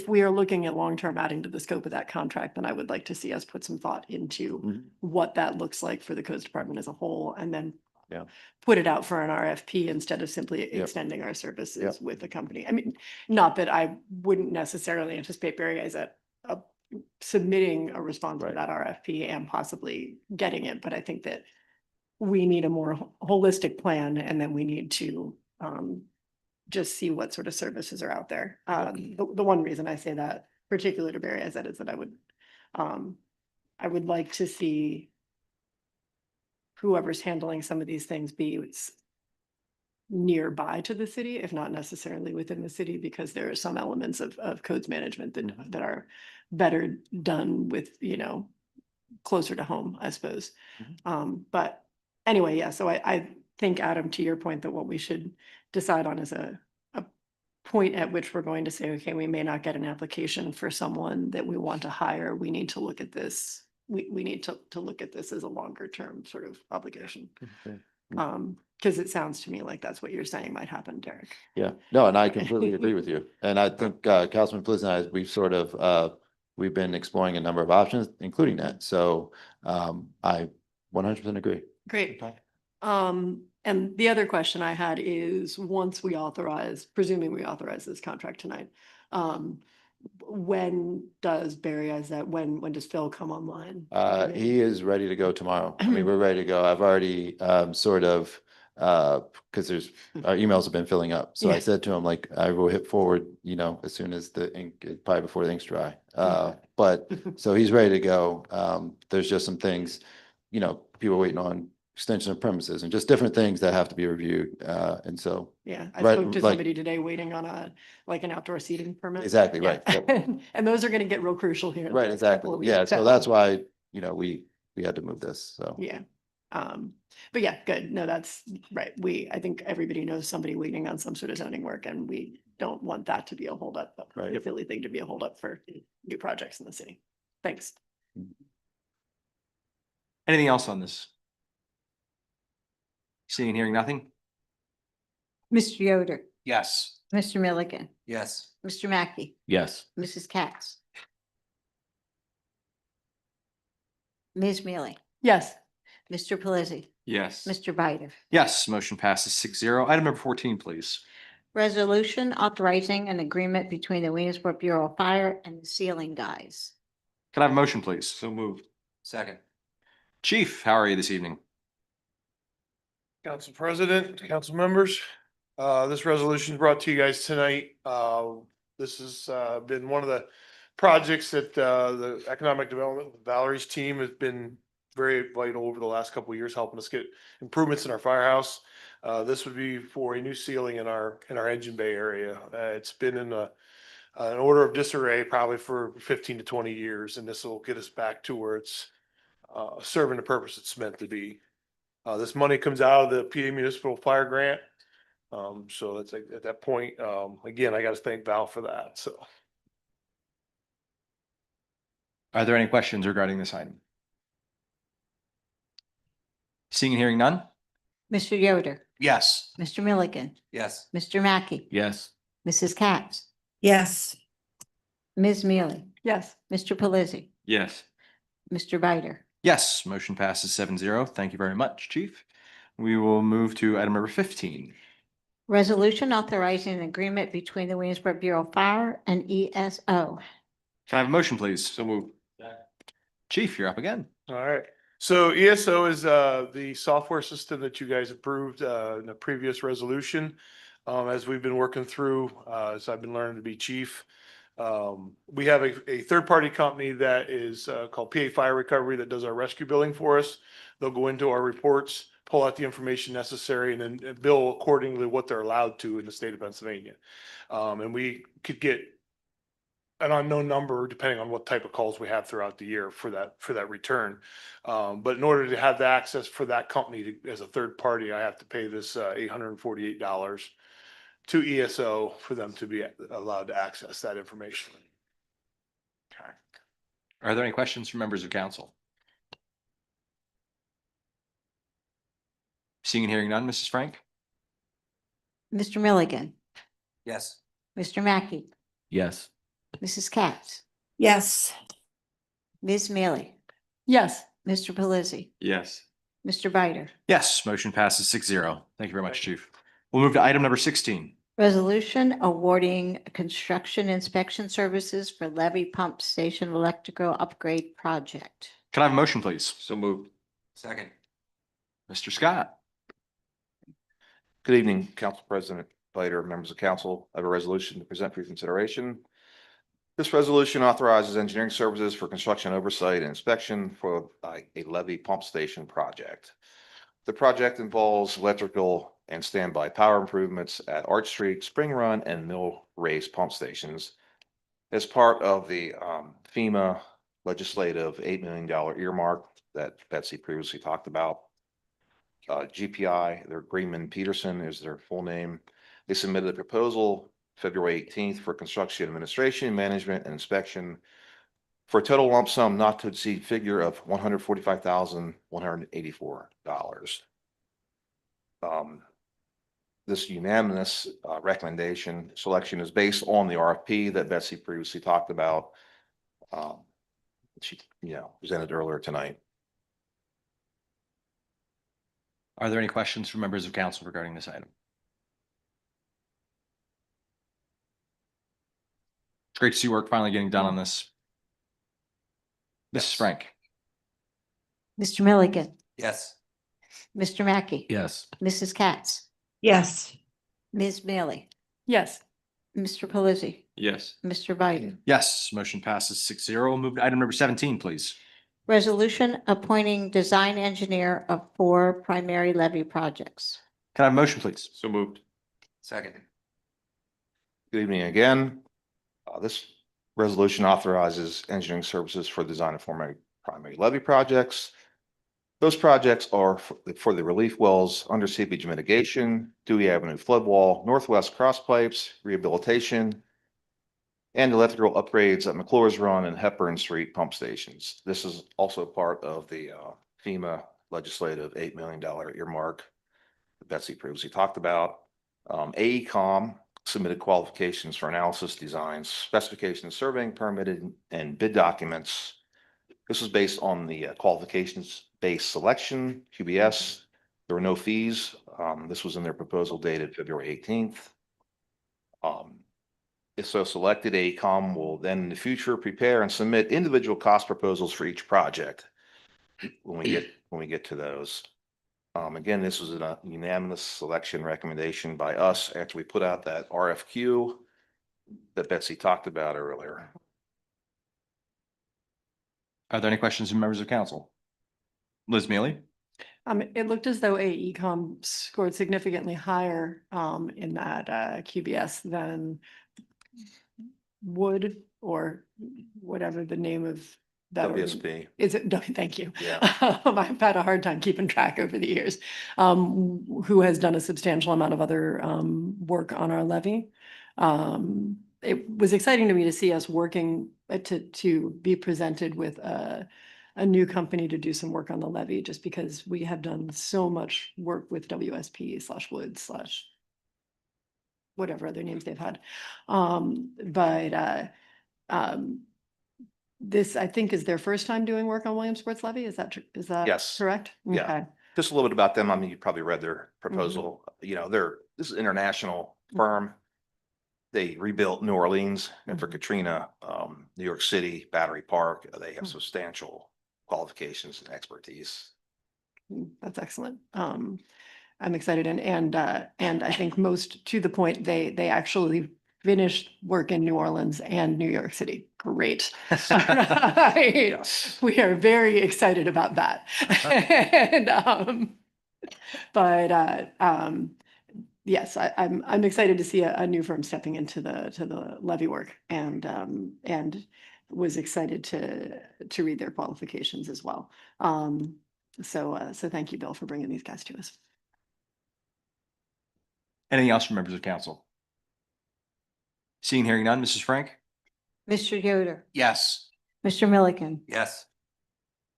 S5: we are looking at long-term adding to the scope of that contract, then I would like to see us put some thought into
S12: Mhm.
S5: what that looks like for the codes department as a whole, and then
S12: Yeah.
S5: put it out for an RFP instead of simply
S12: Yep.
S5: extending our services
S12: Yep.
S5: with the company. I mean, not that I wouldn't necessarily anticipate Barry as submitting a response to
S12: Right.
S5: that RFP and possibly getting it, but I think that we need a more holistic plan, and then we need to just see what sort of services are out there. The one reason I say that, particular to Barry, is that I would like to see whoever's handling some of these things be nearby to the city, if not necessarily within the city, because there are some elements of codes management that are better done with, closer to home, I suppose. But anyway, yeah, so I think, Adam, to your point, that what we should decide on is a point at which we're going to say, okay, we may not get an application for someone that we want to hire. We need to look at this. We need to look at this as a longer term sort of obligation. Because it sounds to me like that's what you're saying might happen, Derek.
S12: Yeah, no, and I completely agree with you. And I think Councilman Feliz and I, we've sort of, we've been exploring a number of options, including that. So I 100% agree.
S5: Great. And the other question I had is, once we authorize, presuming we authorize this contract tonight, when does when does Phil come online?
S12: He is ready to go tomorrow. I mean, we're ready to go. I've already sort of, because our emails have been filling up. So I
S5: Yeah.
S12: said to him, like, I will hit forward, as soon as the ink, probably before the ink's dry. But so he's ready to go. There's just some things, people waiting on extension of premises and just different things that have to be reviewed. And so,
S5: Yeah, I
S12: Right,
S5: spoke to
S12: like-
S5: somebody today waiting on an outdoor seating permit.
S12: Exactly,
S5: Yeah.
S12: right. Yep.
S5: And those are gonna get real crucial here. in the
S12: Right,
S5: next couple
S12: exactly.
S5: of
S12: Yeah,
S5: weeks,
S12: so that's why, we had to move this, so.
S5: Yeah. But yeah, good. No, that's right. I think everybody knows somebody waiting on some sort of zoning work, and we don't want that to be a holdup,
S12: Right.
S5: a silly thing to be a holdup for new projects in the city. Thanks.
S8: Anything else on this? Seeing and hearing nothing?
S2: Mr. Yoder,
S7: Yes.
S2: Mr. Milligan,
S11: Yes.
S2: Mr. Mackey,
S14: Yes.
S2: Mrs. Katz. Ms. Mealy,
S5: Yes.
S2: Mr. Pelisi,
S8: Yes.
S2: Mr. Bider.
S8: Yes, motion passes 6-0. Item number 14, please.
S2: Resolution authorizing an agreement between the Williamsport Bureau of Fire and the Ceiling Guys.
S8: Can I have a motion, please?
S11: So moved. Second.
S8: Chief, how are you this evening?
S16: Council President, council members, this resolution is brought to you guys tonight. This has been one of the projects that the Economic Development, Valerie's team has been very vital over the last couple of years, helping us get improvements in our firehouse. This would be for a new ceiling in our engine bay area. It's been in an order of disarray probably for 15 to 20 years, and this will get us back to where it's serving the purpose it's meant to be. This money comes out of the PA Municipal Fire Grant. So that's like, at that point, again, I got to thank Val for that, so.
S8: Are there any questions regarding this item? Seeing and hearing none?
S2: Mr. Yoder,
S7: Yes.
S2: Mr. Milligan,
S11: Yes.
S2: Mr. Mackey,
S14: Yes.
S2: Mrs. Katz,
S4: Yes.
S2: Ms. Mealy,
S5: Yes.
S2: Mr. Pelisi,
S14: Yes.
S2: Mr. Bider.
S8: Yes, motion passes 7-0. Thank you very much, Chief. We will move to item number 15.
S2: Resolution authorizing an agreement between the Williamsport Bureau of Fire and ESO.
S8: Can I have a motion, please? So move. Chief, you're up again.
S16: All right, so ESO is the software system that you guys approved in a previous resolution. As we've been working through, as I've been learning to be chief. We have a third-party company that is called PA Fire Recovery that does our rescue billing for us. They'll go into our reports, pull out the information necessary, and then bill accordingly what they're allowed to in the state of Pennsylvania. And we could get an unknown number depending on what type of calls we have throughout the year for that return. But in order to have the access for that company as a third party, I have to pay this $848 to ESO for them to be allowed to access that information.
S8: Okay. Are there any questions from members of council? Seeing and hearing none, Mrs. Frank?
S2: Mr. Milligan,
S11: Yes.
S2: Mr. Mackey,
S14: Yes.
S2: Mrs. Katz,
S4: Yes.
S2: Ms. Mealy,
S5: Yes.
S2: Mr. Pelisi,
S14: Yes.
S2: Mr. Bider.
S8: Yes, motion passes 6-0. Thank you very much, Chief. We'll move to item number 16.
S2: Resolution awarding construction inspection services for levy pump station electrical upgrade project.
S8: Can I have a motion, please?
S14: So moved.
S11: Second.
S8: Mr. Scott?
S6: Good evening, Council President, Bider, members of council. I have a resolution to present for your consideration. This resolution authorizes engineering services for construction oversight and inspection for a levee pump station project. The project involves electrical and standby power improvements at Arch Street, Spring Run, and Mill Race pump stations as part of the FEMA legislative $8 million earmark that Betsy previously talked about. GPI, their Greenman Peterson is their full name. They submitted a proposal February 18th for construction administration, management, and inspection for a total lump sum not to exceed figure of $145,184. This unanimous recommendation selection is based on the RFP that Betsy previously talked about. She, presented earlier tonight.
S8: Are there any questions from members of council regarding this item? It's great to see work finally getting done on this. Mrs. Frank.
S2: Mr. Milliken,
S11: Yes.
S2: Mr. Mackey.
S14: Yes.
S2: Mrs. Katz,
S4: Yes.
S2: Ms. Mealy,
S5: Yes.
S2: Mr. Pelisi,
S14: Yes.
S2: Mr. Biden.
S8: Yes, motion passes 6-0. Move to item number 17, please.
S2: Resolution appointing design engineer of 4 primary levy projects.
S8: Can I have a motion, please?
S14: So moved.
S11: Second.
S6: Good evening again. This resolution authorizes engineering services for design of primary levee projects. Those projects are for the relief wells under seepage mitigation, Dewey Avenue flood wall, northwest cross pipes, rehabilitation, and electrical upgrades at McClure's Run and Hepburn Street pump stations. This is also part of the FEMA legislative $8 million earmark that Betsy previously talked about. AECom submitted qualifications for analysis designs, specifications, surveying, permitted, and bid documents. This was based on the qualifications-based selection, QBS. There were no fees. This was in their proposal dated February 18th. If so selected, AECom will then in the future prepare and submit individual cost proposals for each project when we get to those. Again, this was a unanimous selection recommendation by us after we put out that RFQ that Betsy talked about earlier.
S8: Are there any questions from members of council? Liz Mealy?
S5: It looked as though AECom scored significantly higher in that QBS than Wood or whatever the name of that.
S6: WSP.
S5: Is it? Thank you.
S6: Yeah.
S5: I've had a hard time keeping track over the years. Who has done a substantial amount of other work on our levy. It was exciting to me to see us working to be presented with a new company to do some work on the levy, just because we have done so much work with WSP/Wood/ whatever other names they've had. This, I think, is their first time doing work on Williamsport's levy. Is that
S6: Yes.
S5: correct?
S6: Yeah.
S5: Okay.
S6: Just a little bit about them. I mean, you probably read their proposal. This is an international firm. They rebuilt New Orleans and for Katrina, New York City, Battery Park. They have substantial qualifications and expertise.
S5: That's excellent. I'm excited and I think most to the point, they actually finished work in New Orleans and New York City. Great.
S6: Yes.
S5: We are very excited about that. And, yes, I'm excited to see a new firm stepping into the levy work and was excited to read their qualifications as well. So thank you, Bill, for bringing these guys to us.
S8: Anything else from members of council? Seeing, hearing none, Mrs. Frank?
S2: Mr. Yoder,
S7: Yes.
S2: Mr. Milliken,
S11: Yes.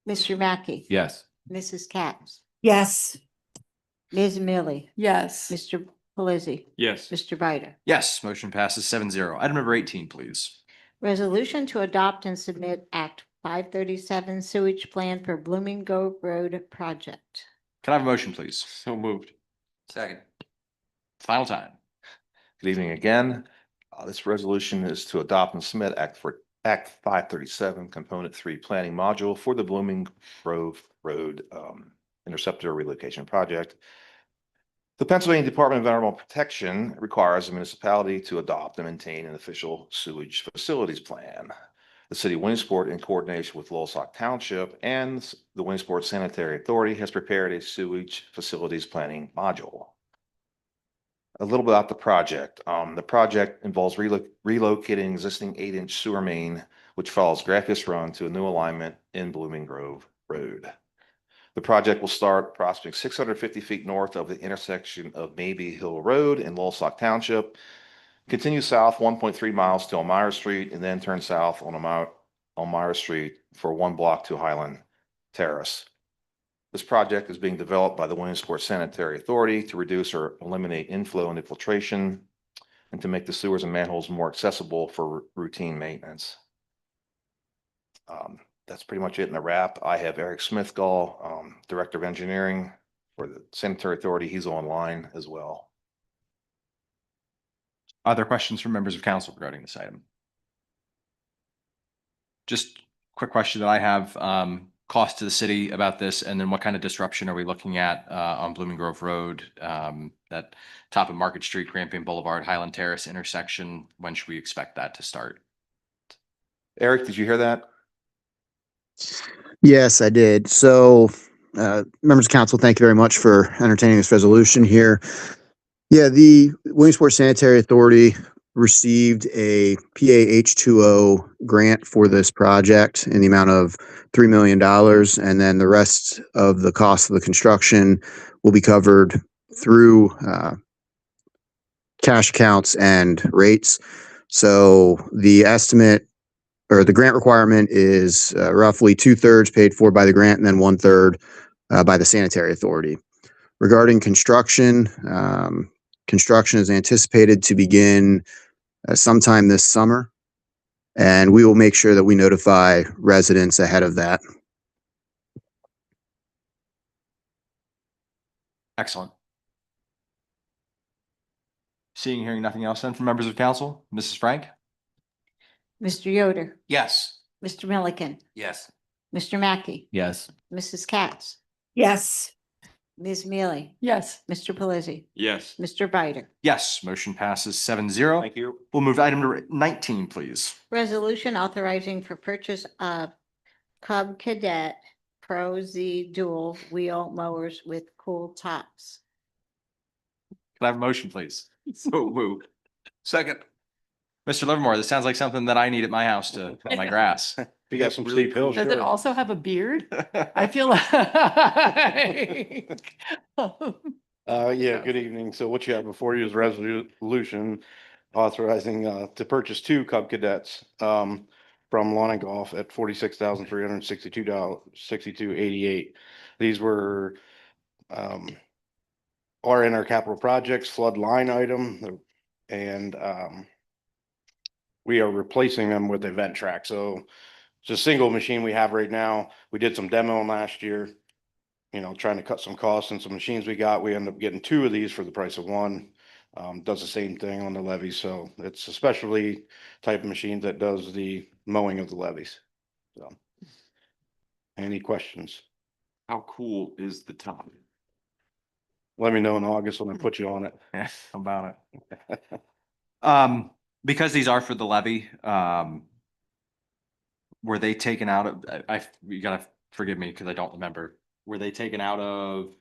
S2: Mr. Mackey.
S14: Yes.
S2: Mrs. Katz,
S4: Yes.
S2: Ms. Mealy,
S5: Yes.
S2: Mr. Pelisi,
S14: Yes.
S2: Mr. Biden.
S8: Yes, motion passes 7-0. Item number 18, please.
S2: Resolution to adopt and submit Act 537 sewage plan for Blooming Grove Road project.
S8: Can I have a motion, please?
S14: So moved.
S11: Second.
S8: Final time.
S6: Good evening again. This resolution is to adopt and submit Act 537, Component 3 Planning Module for the Blooming Grove Road Interceptor Relocation Project. The Pennsylvania Department of Environmental Protection requires a municipality to adopt and maintain an official sewage facilities plan. The city of Williamsport, in coordination with Lowestoft Township and the Williamsport Sanitary Authority, has prepared a sewage facilities planning module. A little bit about the project. The project involves relocating existing 8-inch sewer main, which follows Graffius Run to a new alignment in Blooming Grove Road. The project will start approximately 650 feet north of the intersection of Maybe Hill Road in Lowestoft Township, continue south 1.3 miles to Elmira Street, and then turn south on Elmira Street for 1 block to Highland Terrace. This project is being developed by the Williamsport Sanitary Authority to reduce or eliminate inflow and infiltration and to make the sewers and manholes more accessible for routine maintenance. That's pretty much it in a wrap. I have Eric Smithgall, Director of Engineering for the Sanitary Authority. He's online as well.
S8: Are there questions from members of council regarding this item? Just quick question that I have, cost to the city about this, and then what kind of disruption are we looking at on Blooming Grove Road, that top of Market Street, Grampian Boulevard, Highland Terrace intersection? When should we expect that to start?
S6: Eric, did you hear that?
S17: Yes, I did. So, members of council, thank you very much for entertaining this resolution here. Yeah, the Williamsport Sanitary Authority received a PAH2O grant for this project in the amount of $3 million. And then the rest of the cost of the construction will be covered through cash accounts and rates. So the estimate or the grant requirement is roughly 2/3 paid for by the grant and then 1/3 by the Sanitary Authority. Regarding construction, construction is anticipated to begin sometime this summer, and we will make sure that we notify residents ahead of that.
S8: Excellent. Seeing, hearing nothing else then from members of council, Mrs. Frank?
S2: Mr. Yoder,
S7: Yes.
S2: Mr. Milliken,
S11: Yes.
S2: Mr. Mackey,
S14: Yes.
S2: Mrs. Katz,
S10: Yes.
S2: Ms. Mealy,
S5: Yes.
S2: Mr. Pelisi,
S14: Yes.
S2: Mr. Bider.
S8: Yes, motion passes 7-0.
S6: Thank you.
S8: We'll move to item number 19, please.
S2: Resolution authorizing for purchase of Cub Cadet Pro Z dual wheel mowers with cool tops.
S8: Can I have a motion, please?
S14: So moved.
S7: Second.
S8: Mr. Livermore, this sounds like something that I need at my house to cut my grass.
S16: You got some steep hills.
S5: Does it
S16: sure.
S5: also have a beard? I feel like.
S16: Yeah, good evening. So what you have before you is resolution authorizing to purchase 2 Cub Cadets from Lawn and Golf at $46,362.88. These were are in our capital projects flood line item, and we are replacing them with a vent track. So it's a single machine we have right now. We did some demoing last year, you know, trying to cut some costs and some machines we got. We ended up getting 2 of these for the price of 1. Does the same thing on the levees. So it's a specialty type of machine that does the mowing of the levees. So any questions?
S14: How cool is the top?
S16: Let me know in August when I put you on it.
S8: Yeah, how about it? Because these are for the levy, were they taken out of, you gotta forgive me because I don't remember. Were they taken out of?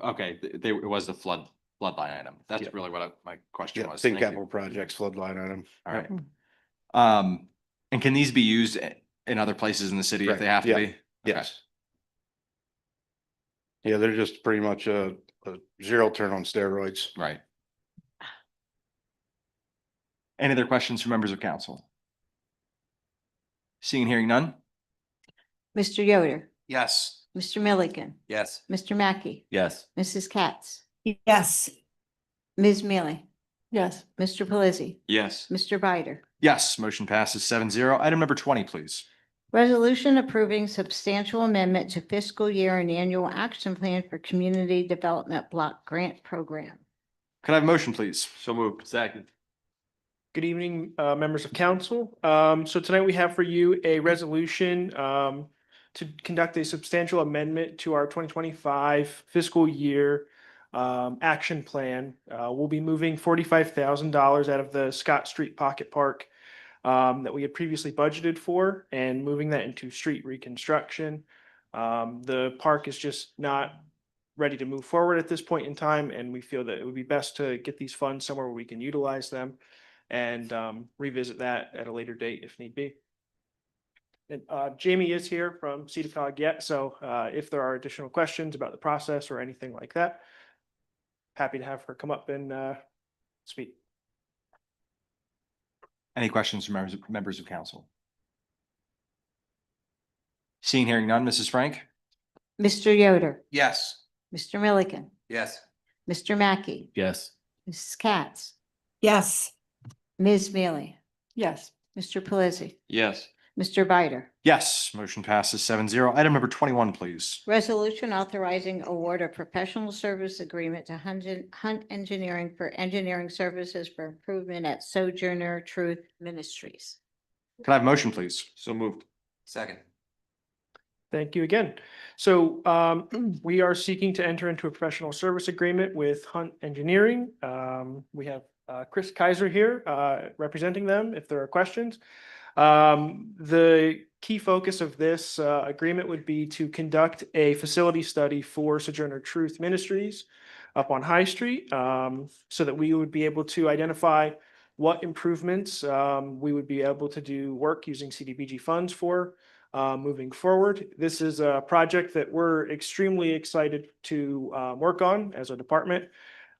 S8: Okay, it was the flood line item. That's
S16: Yeah.
S8: really what my question
S16: Yeah,
S8: was.
S16: same
S8: Thank you.
S16: capital projects flood line item.
S8: All right. And can these be used in other places in the city if they have to
S16: Yeah.
S8: be? Okay.
S16: Yes. Yeah, they're just pretty much a zero turn on steroids.
S8: Right. Any other questions from members of council? Seeing and hearing none?
S2: Mr. Yoder,
S7: Yes.
S2: Mr. Milliken,
S11: Yes.
S2: Mr. Mackey,
S14: Yes.
S2: Mrs. Katz,
S10: Yes.
S2: Ms. Mealy,
S5: Yes.
S2: Mr. Pelisi,
S14: Yes.
S2: Mr. Bider.
S8: Yes, motion passes 7-0. Item number 20, please.
S2: Resolution approving substantial amendment to fiscal year and annual action plan for community development block grant program.
S8: Could I have a motion, please?
S14: So moved. Second.
S18: Good evening, members of council. So tonight we have for you a resolution to conduct a substantial amendment to our 2025 fiscal year action plan. We'll be moving $45,000 out of the Scott Street Pocket Park that we had previously budgeted for and moving that into street reconstruction. The park is just not ready to move forward at this point in time, and we feel that it would be best to get these funds somewhere where we can utilize them and revisit that at a later date if need be. And Jamie is here from CEDACOG yet, so if there are additional questions about the process or anything like that, happy to have her come up and speak.
S8: Any questions from members of council? Seeing, hearing none, Mrs. Frank?
S2: Mr. Yoder,
S7: Yes.
S2: Mr. Milliken,
S11: Yes.
S2: Mr. Mackey,
S14: Yes.
S2: Mrs. Katz,
S4: Yes.
S2: Ms. Mealy,
S5: Yes.
S2: Mr. Pelisi,
S14: Yes.
S2: Mr. Bider.
S8: Yes, motion passes 7-0. Item number 21, please.
S2: Resolution authorizing award of professional service agreement to Hunt Engineering for engineering services for improvement at Sojourner Truth Ministries.
S8: Can I have a motion, please?
S14: So moved.
S11: Second.
S18: Thank you again. So we are seeking to enter into a professional service agreement with Hunt Engineering. We have Chris Kaiser here representing them if there are questions. The key focus of this agreement would be to conduct a facility study for Sojourner Truth Ministries up on High Street, so that we would be able to identify what improvements we would be able to do work using CDBG funds for moving forward. This is a project that we're extremely excited to work on as a department.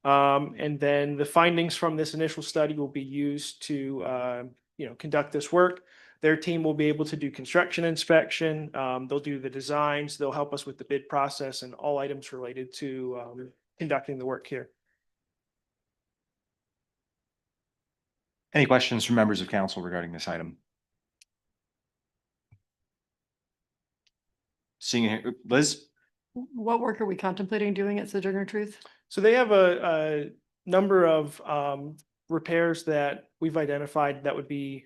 S18: And then the findings from this initial study will be used to conduct this work. Their team will be able to do construction inspection. They'll do the designs. They'll help us with the bid process and all items related to conducting the work here.
S8: Any questions from members of council regarding this item? Seeing here, Liz?
S5: What work are we contemplating doing at Sojourner Truth?
S18: So they have a number of repairs that we've identified that would be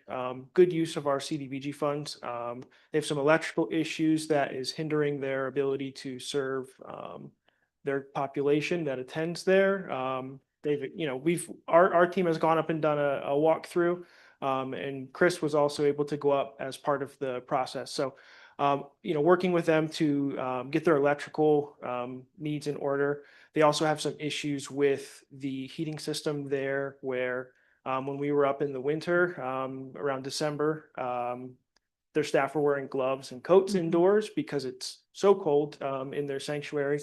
S18: good use of our CDBG funds. They have some electrical issues that is hindering their ability to serve their population that attends there. Our team has gone up and done a walkthrough, and Chris was also able to go up as part of the process. So working with them to get their electrical needs in order. They also have some issues with the heating system there where when we were up in the winter around December, their staff were wearing gloves and coats indoors because it's so cold in their sanctuary.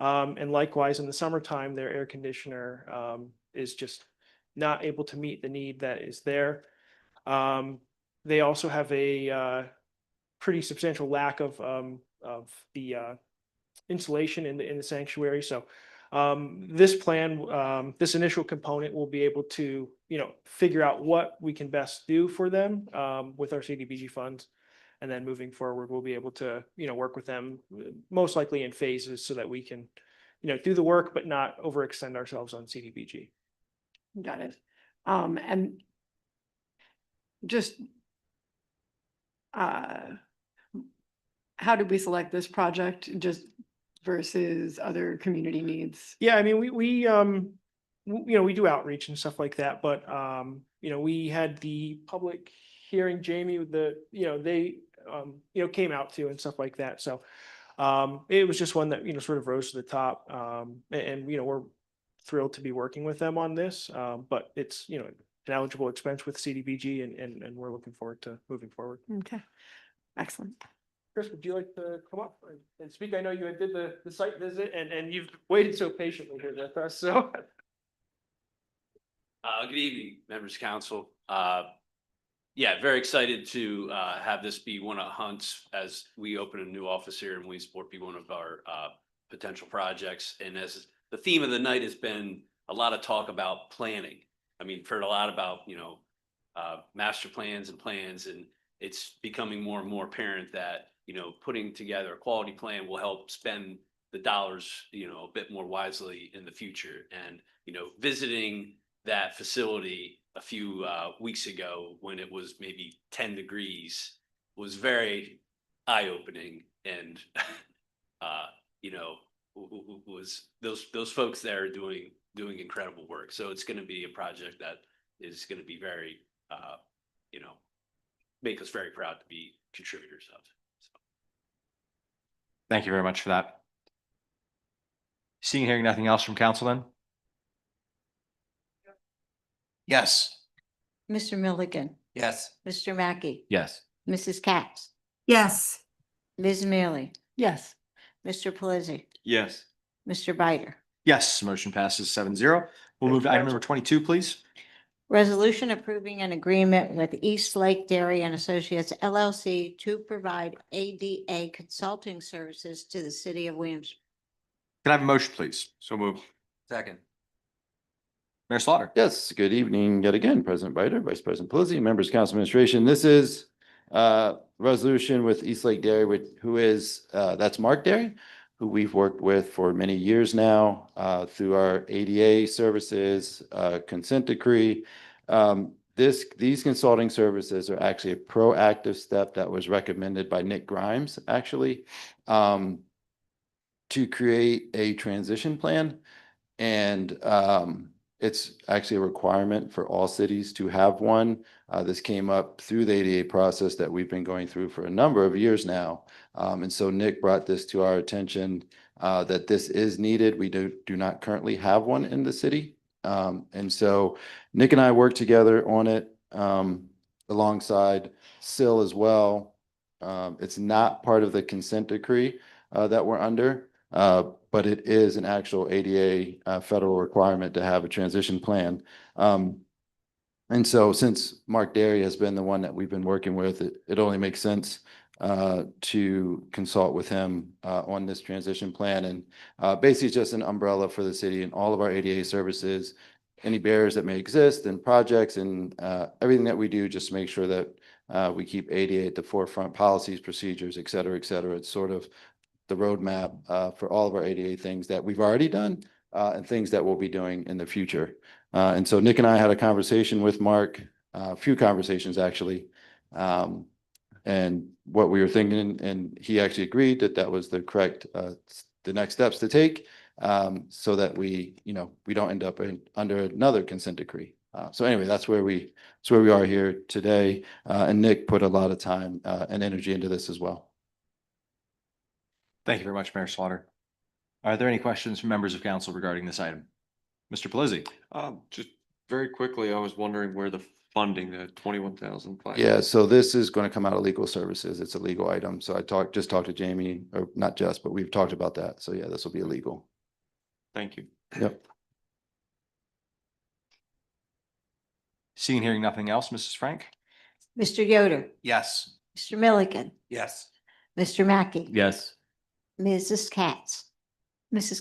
S18: And likewise, in the summertime, their air conditioner is just not able to meet the need that is there. They also have a pretty substantial lack of the insulation in the sanctuary. So this plan, this initial component will be able to, figure out what we can best do for them with our CDBG funds. And then moving forward, we'll be able to, work with them most likely in phases so that we can, do the work, but not overextend ourselves on CDBG.
S5: Got it. And just how did we select this project just versus other community needs?
S18: Yeah, I mean, we do outreach and stuff like that, but we had the public hearing, Jamie, they came out to and stuff like that. So it was just one that, sort of rose to the top. And we're thrilled to be working with them on this. But it's, an eligible expense with CDBG and we're looking forward to moving forward.
S5: Okay, excellent.
S18: Chris, would you like to come up and speak? I know you did the site visit and you've waited so patiently here with us, so.
S19: Good evening, members of council. Yeah, very excited to have this be one of Hunt's, as we open a new office here in Williamsport, be one of our potential projects. And as the theme of the night has been a lot of talk about planning. I mean, heard a lot about, master plans, and it's becoming more and more apparent that, putting together a quality plan will help spend the dollars, a bit more wisely in the future. And, visiting that facility a few weeks ago when it was maybe 10 degrees was very eye-opening. And, was those folks there doing incredible work. So it's going to be a project that is going to be very, make us very proud to be contributors of. So.
S8: Thank you very much for that. Seeing, hearing nothing else from council then?
S7: Yes.
S2: Mr. Milligan,
S11: Yes.
S2: Mr. Mackey,
S14: Yes.
S2: Mrs. Katz,
S10: Yes.
S2: Ms. Mealy,
S5: Yes.
S2: Mr. Pelisi,
S14: Yes.
S2: Mr. Bider.
S8: Yes, motion passes 7-0. We'll move to item number 22, please.
S2: Resolution approving an agreement with East Lake Dairy and Associates LLC to provide ADA consulting services to the city of Williamsport.
S8: Can I have a motion, please?
S7: So moved.
S11: Second.
S8: Mayor Slaughter.
S12: Yes, good evening yet again, President Bider, Vice President Pelisi, members of council administration. This is resolution with East Lake Dairy, who is, that's Mark Dairy, who we've worked with for many years now through our ADA services, consent decree. These consulting services are actually a proactive step that was recommended by Nick Grimes, actually, to create a transition plan. And it's actually a requirement for all cities to have one. This came up through the ADA process that we've been going through for a number of years now. And so Nick brought this to our attention that this is needed. We do not currently have one in the city. And so Nick and I worked together on it alongside Sil as well. It's not part of the consent decree that we're under. But it is an actual ADA federal requirement to have a transition plan. And so since Mark Dairy has been the one that we've been working with, it only makes sense to consult with him on this transition plan. And basically it's just an umbrella for the city and all of our ADA services, any barriers that may exist and projects and everything that we do, just to make sure that we keep ADA at the forefront, policies, procedures, et cetera, et cetera. It's sort of the roadmap for all of our ADA things that we've already done and things that we'll be doing in the future. And so Nick and I had a conversation with Mark, a few conversations actually, and what we were thinking, and he actually agreed that that was the correct, the next steps to take so that we don't end up under another consent decree. So anyway, that's where we are here today. And Nick put a lot of time and energy into this as well.
S8: Thank you very much, Mayor Slaughter. Are there any questions from members of council regarding this item? Mr. Pelisi?
S20: Just very quickly, I was wondering where the funding, the 21,500.
S12: Yeah, so this is going to come out of legal services. It's a legal item. So I just talked to Jamie, or not just, but we've talked about that. So yeah, this will be illegal.
S20: Thank you.
S12: Yep.
S8: Seeing and hearing nothing else, Mrs. Frank?
S2: Mr. Yoder,
S7: Yes.
S2: Mr. Milligan,
S11: Yes.
S2: Mr. Mackey.
S14: Yes.
S2: Mrs. Katz, Ms.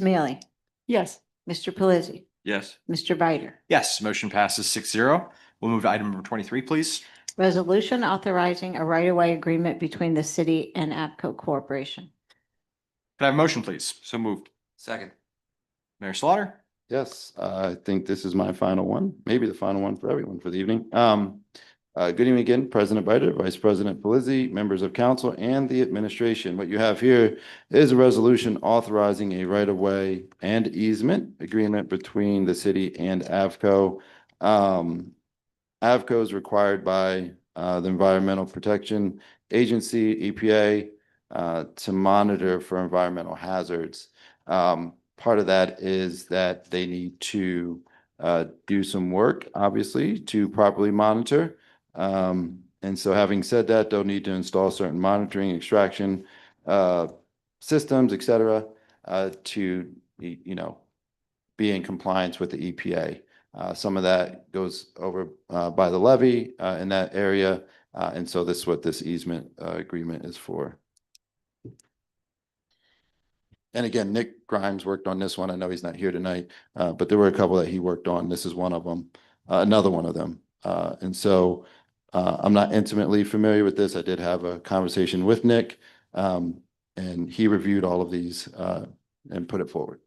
S2: Mealy,
S5: Yes.
S2: Mr. Pelisi,
S20: Yes.
S2: Mr. Bider.
S8: Yes, motion passes 6-0. We'll move to item number 23, please.
S2: Resolution authorizing a right-of-way agreement between the city and APCO Corporation.
S8: Can I have a motion, please?
S20: So moved.
S11: Second.
S8: Mayor Slaughter?
S12: Yes, I think this is my final one, maybe the final one for everyone for the evening. Good evening again, President Bider, Vice President Pelisi, members of council and the administration. What you have here is a resolution authorizing a right-of-way and easement agreement between the city and AVCO. AVCO is required by the Environmental Protection Agency, EPA, to monitor for environmental hazards. Part of that is that they need to do some work, obviously, to properly monitor. And so having said that, they'll need to install certain monitoring, extraction systems, et cetera, to, be in compliance with the EPA. Some of that goes over by the levee in that area. And so this is what this easement agreement is for. And again, Nick Grimes worked on this one. I know he's not here tonight, but there were a couple that he worked on. This is one of them, another one of them. And so I'm not intimately familiar with this. I did have a conversation with Nick, and he reviewed all of these and put it forward.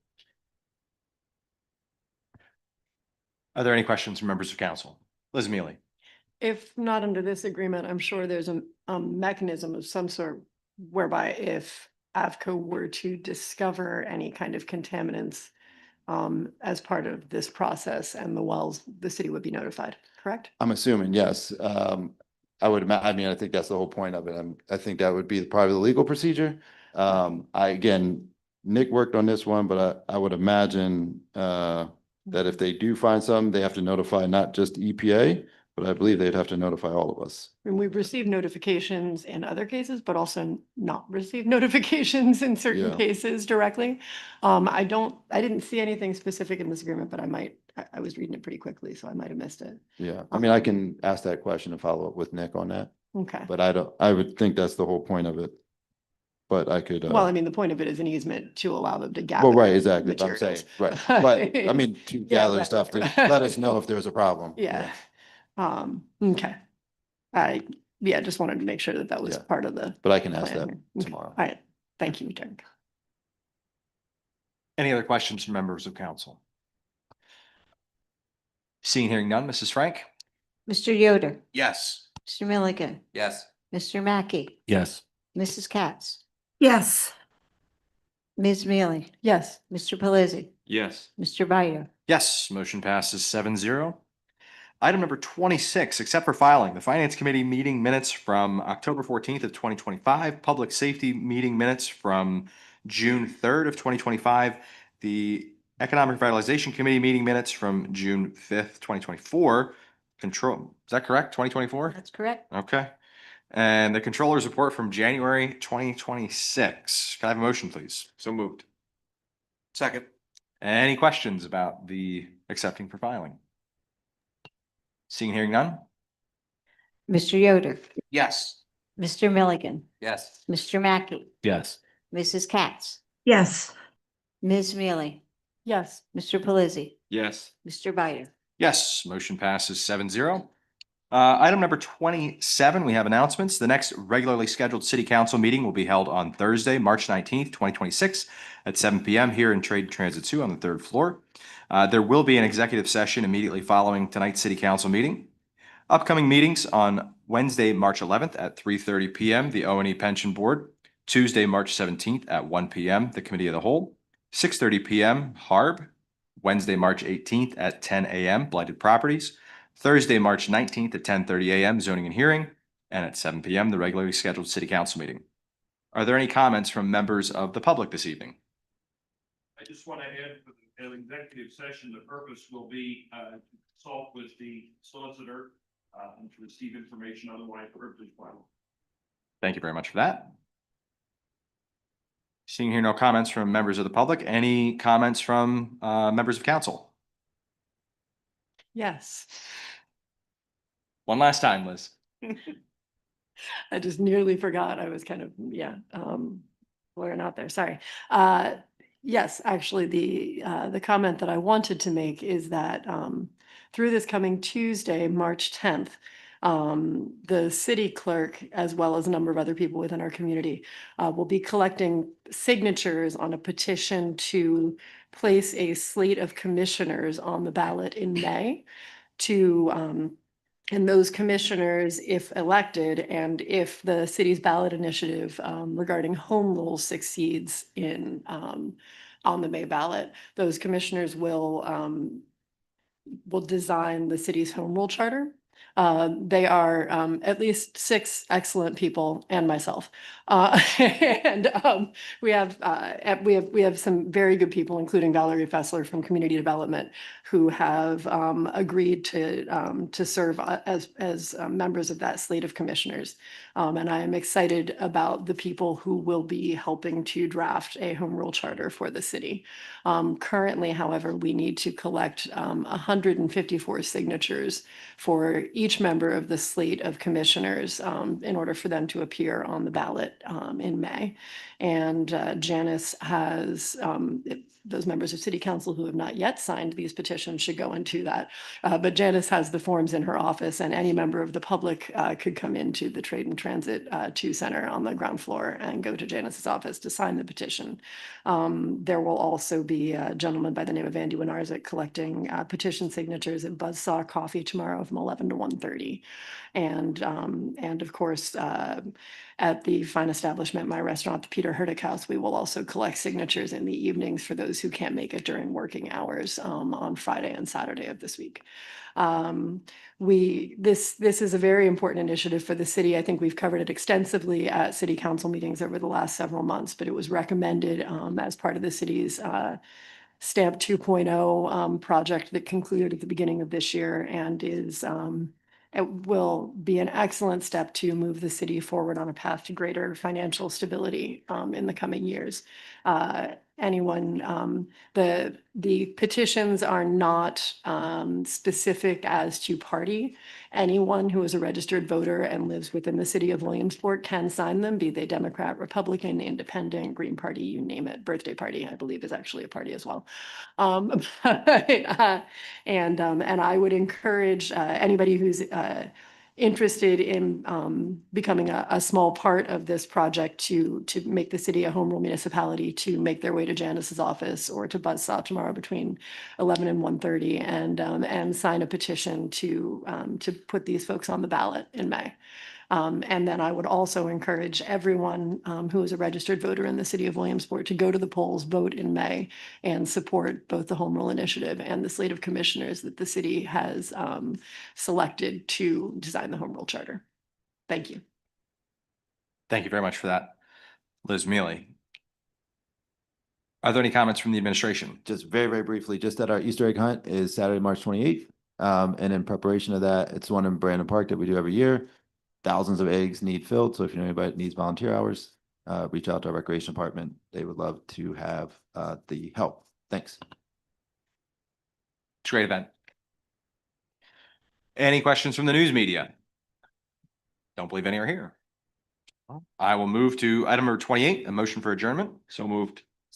S8: Are there any questions from members of council? Liz Mealy?
S5: If not under this agreement, I'm sure there's a mechanism of some sort whereby if AVCO were to discover any kind of contaminants as part of this process and the wells, the city would be notified, correct?
S12: I'm assuming, yes. I would imagine, I think that's the whole point of it. I think that would be probably the legal procedure. Again, Nick worked on this one, but I would imagine, that if they do find some, they have to notify not just EPA, but I believe they'd have to notify all of us.
S5: And we've received notifications in other cases, but also not received notifications in certain
S12: Yeah.
S5: cases directly. I didn't see anything specific in this agreement, but I was reading it pretty quickly, so I might have missed it.
S12: Yeah, I mean, I can ask that question and follow up with Nick on that,
S5: Okay.
S12: but I would think that's the whole point of it. But I could,
S5: Well, I mean, the point of it is an easement to allow them to gather.
S12: well, right, exactly, what I'm saying,
S5: materials.
S12: right, but I mean, to
S5: Yeah,
S12: gather
S5: right,
S12: stuff to
S5: right.
S12: let us know if there's a problem.
S5: Yeah. Okay. Just wanted to make sure that was
S12: Yeah.
S5: part of the.
S12: But I can ask
S5: plan
S12: that
S5: here. Okay.
S12: tomorrow.
S5: All right. Thank you, Derek.
S8: Any other questions from members of council? Seeing, hearing none, Mrs. Frank?
S2: Mr. Yoder,
S7: Yes.
S2: Mr. Milligan,
S11: Yes.
S2: Mr. Mackey,
S14: Yes.
S2: Mrs. Katz,
S4: Yes.
S2: Ms. Mealy,
S5: Yes.
S2: Mr. Pelisi,
S20: Yes.
S2: Mr. Bider.
S8: Yes, motion passes 7-0. Item number 26, except for filing, the Finance Committee meeting minutes from October 14th of 2025, Public Safety meeting minutes from June 3rd of 2025, the Economic Revitalization Committee meeting minutes from June 5th, 2024. Control, is that correct? 2024?
S2: That's correct.
S8: Okay. And the Controller's report from January 2026. Can I have a motion, please?
S20: So moved.
S7: Second.
S8: Any questions about the accepting for filing? Seeing, hearing none?
S2: Mr. Yoder,
S7: Yes.
S2: Mr. Milligan,
S11: Yes.
S2: Mr. Mackey,
S14: Yes.
S2: Mrs. Katz,
S4: Yes.
S2: Ms. Mealy,
S5: Yes.
S2: Mr. Pelisi,
S20: Yes.
S2: Mr. Bider.
S8: Yes, motion passes 7-0. Item number 27, we have announcements. The next regularly scheduled city council meeting will be held on Thursday, March 19th, 2026 at 7 p.m. here in Trade Transit 2 on the third floor. There will be an executive session immediately following tonight's city council meeting. Upcoming meetings on Wednesday, March 11th at 3:30 p.m., the O&E Pension Board. Tuesday, March 17th at 1 p.m., the Committee of the Whole. 6:30 p.m., HARB. Wednesday, March 18th at 10 a.m., Blighted Properties. Thursday, March 19th at 10:30 a.m., Zoning and Hearing, and at 7 p.m., the regularly scheduled city council meeting. Are there any comments from members of the public this evening?
S21: I just want to add for the executive session, the purpose will be to consult with the solicitor and to receive information otherwise privileged by law.
S8: Thank you very much for that. Seeing here no comments from members of the public, any comments from members of council?
S5: Yes.
S8: One last time, Liz.
S5: I just nearly forgot. I was kind of, blurring out there. Sorry. Yes, actually, the comment that I wanted to make is that through this coming Tuesday, March 10th, the city clerk, as well as a number of other people within our community, will be collecting signatures on a petition to place a slate of commissioners on the ballot in May to and those commissioners, if elected, and if the city's ballot initiative regarding home rules succeeds in on the May ballot, those commissioners will design the city's home rule charter. They are at least 6 excellent people and myself. And we have some very good people, including Valerie Fessler from Community Development, who have agreed to serve as members of that slate of commissioners. And I am excited about the people who will be helping to draft a home rule charter for the city. Currently, however, we need to collect 154 signatures for each member of the slate of commissioners in order for them to appear on the ballot in May. And Janice has, those members of city council who have not yet signed these petitions should go into that. But Janice has the forms in her office, and any member of the public could come into the Trade and Transit 2 Center on the ground floor and go to Janice's office to sign the petition. There will also be a gentleman by the name of Andy Winarzik collecting petition signatures at Buzzsaw Coffee tomorrow from 11 to 1. 1:30. And of course, at the fine establishment, my restaurant, the Peter Hurdick House, we will also collect signatures in the evenings for those who can't make it during working hours on Friday and Saturday of this week. This is a very important initiative for the city. I think we've covered it extensively at city council meetings over the last several months, but it was recommended as part of the city's Stamp 2.0 project that concluded at the beginning of this year and it will be an excellent step to move the city forward on a path to greater financial stability in the coming years. The petitions are not specific as to party. Anyone who is a registered voter and lives within the city of Williamsport can sign them, be they Democrat, Republican, Independent, Green Party, you name it. Birthday Party, I believe, is actually a party as well. And I would encourage anybody who's interested in becoming a small part of this project to make the city a home rule municipality, to make their way to Janice's office or to Buzzsaw tomorrow between 11 and 1:30 and sign a petition to put these folks on the ballot in May. And then I would also encourage everyone who is a registered voter in the city of Williamsport to go to the polls, vote in May, and support both the Home Rule Initiative and the slate of commissioners that the city has selected to design the Home Rule Charter. Thank you.
S8: Thank you very much for that. Liz Mealy. Are there any comments from the administration?
S12: Just very, very briefly, just that our Easter egg hunt is Saturday, March 28th. And in preparation of that, it's one in Brandon Park that we do every year. Thousands of eggs need filled. So if you know anybody that needs volunteer hours, reach out to our recreation department. They would love to have the help. Thanks.
S8: It's a great event. Any questions from the news media? Don't believe any are here. I will move to item number 28, a motion for adjournment. So moved.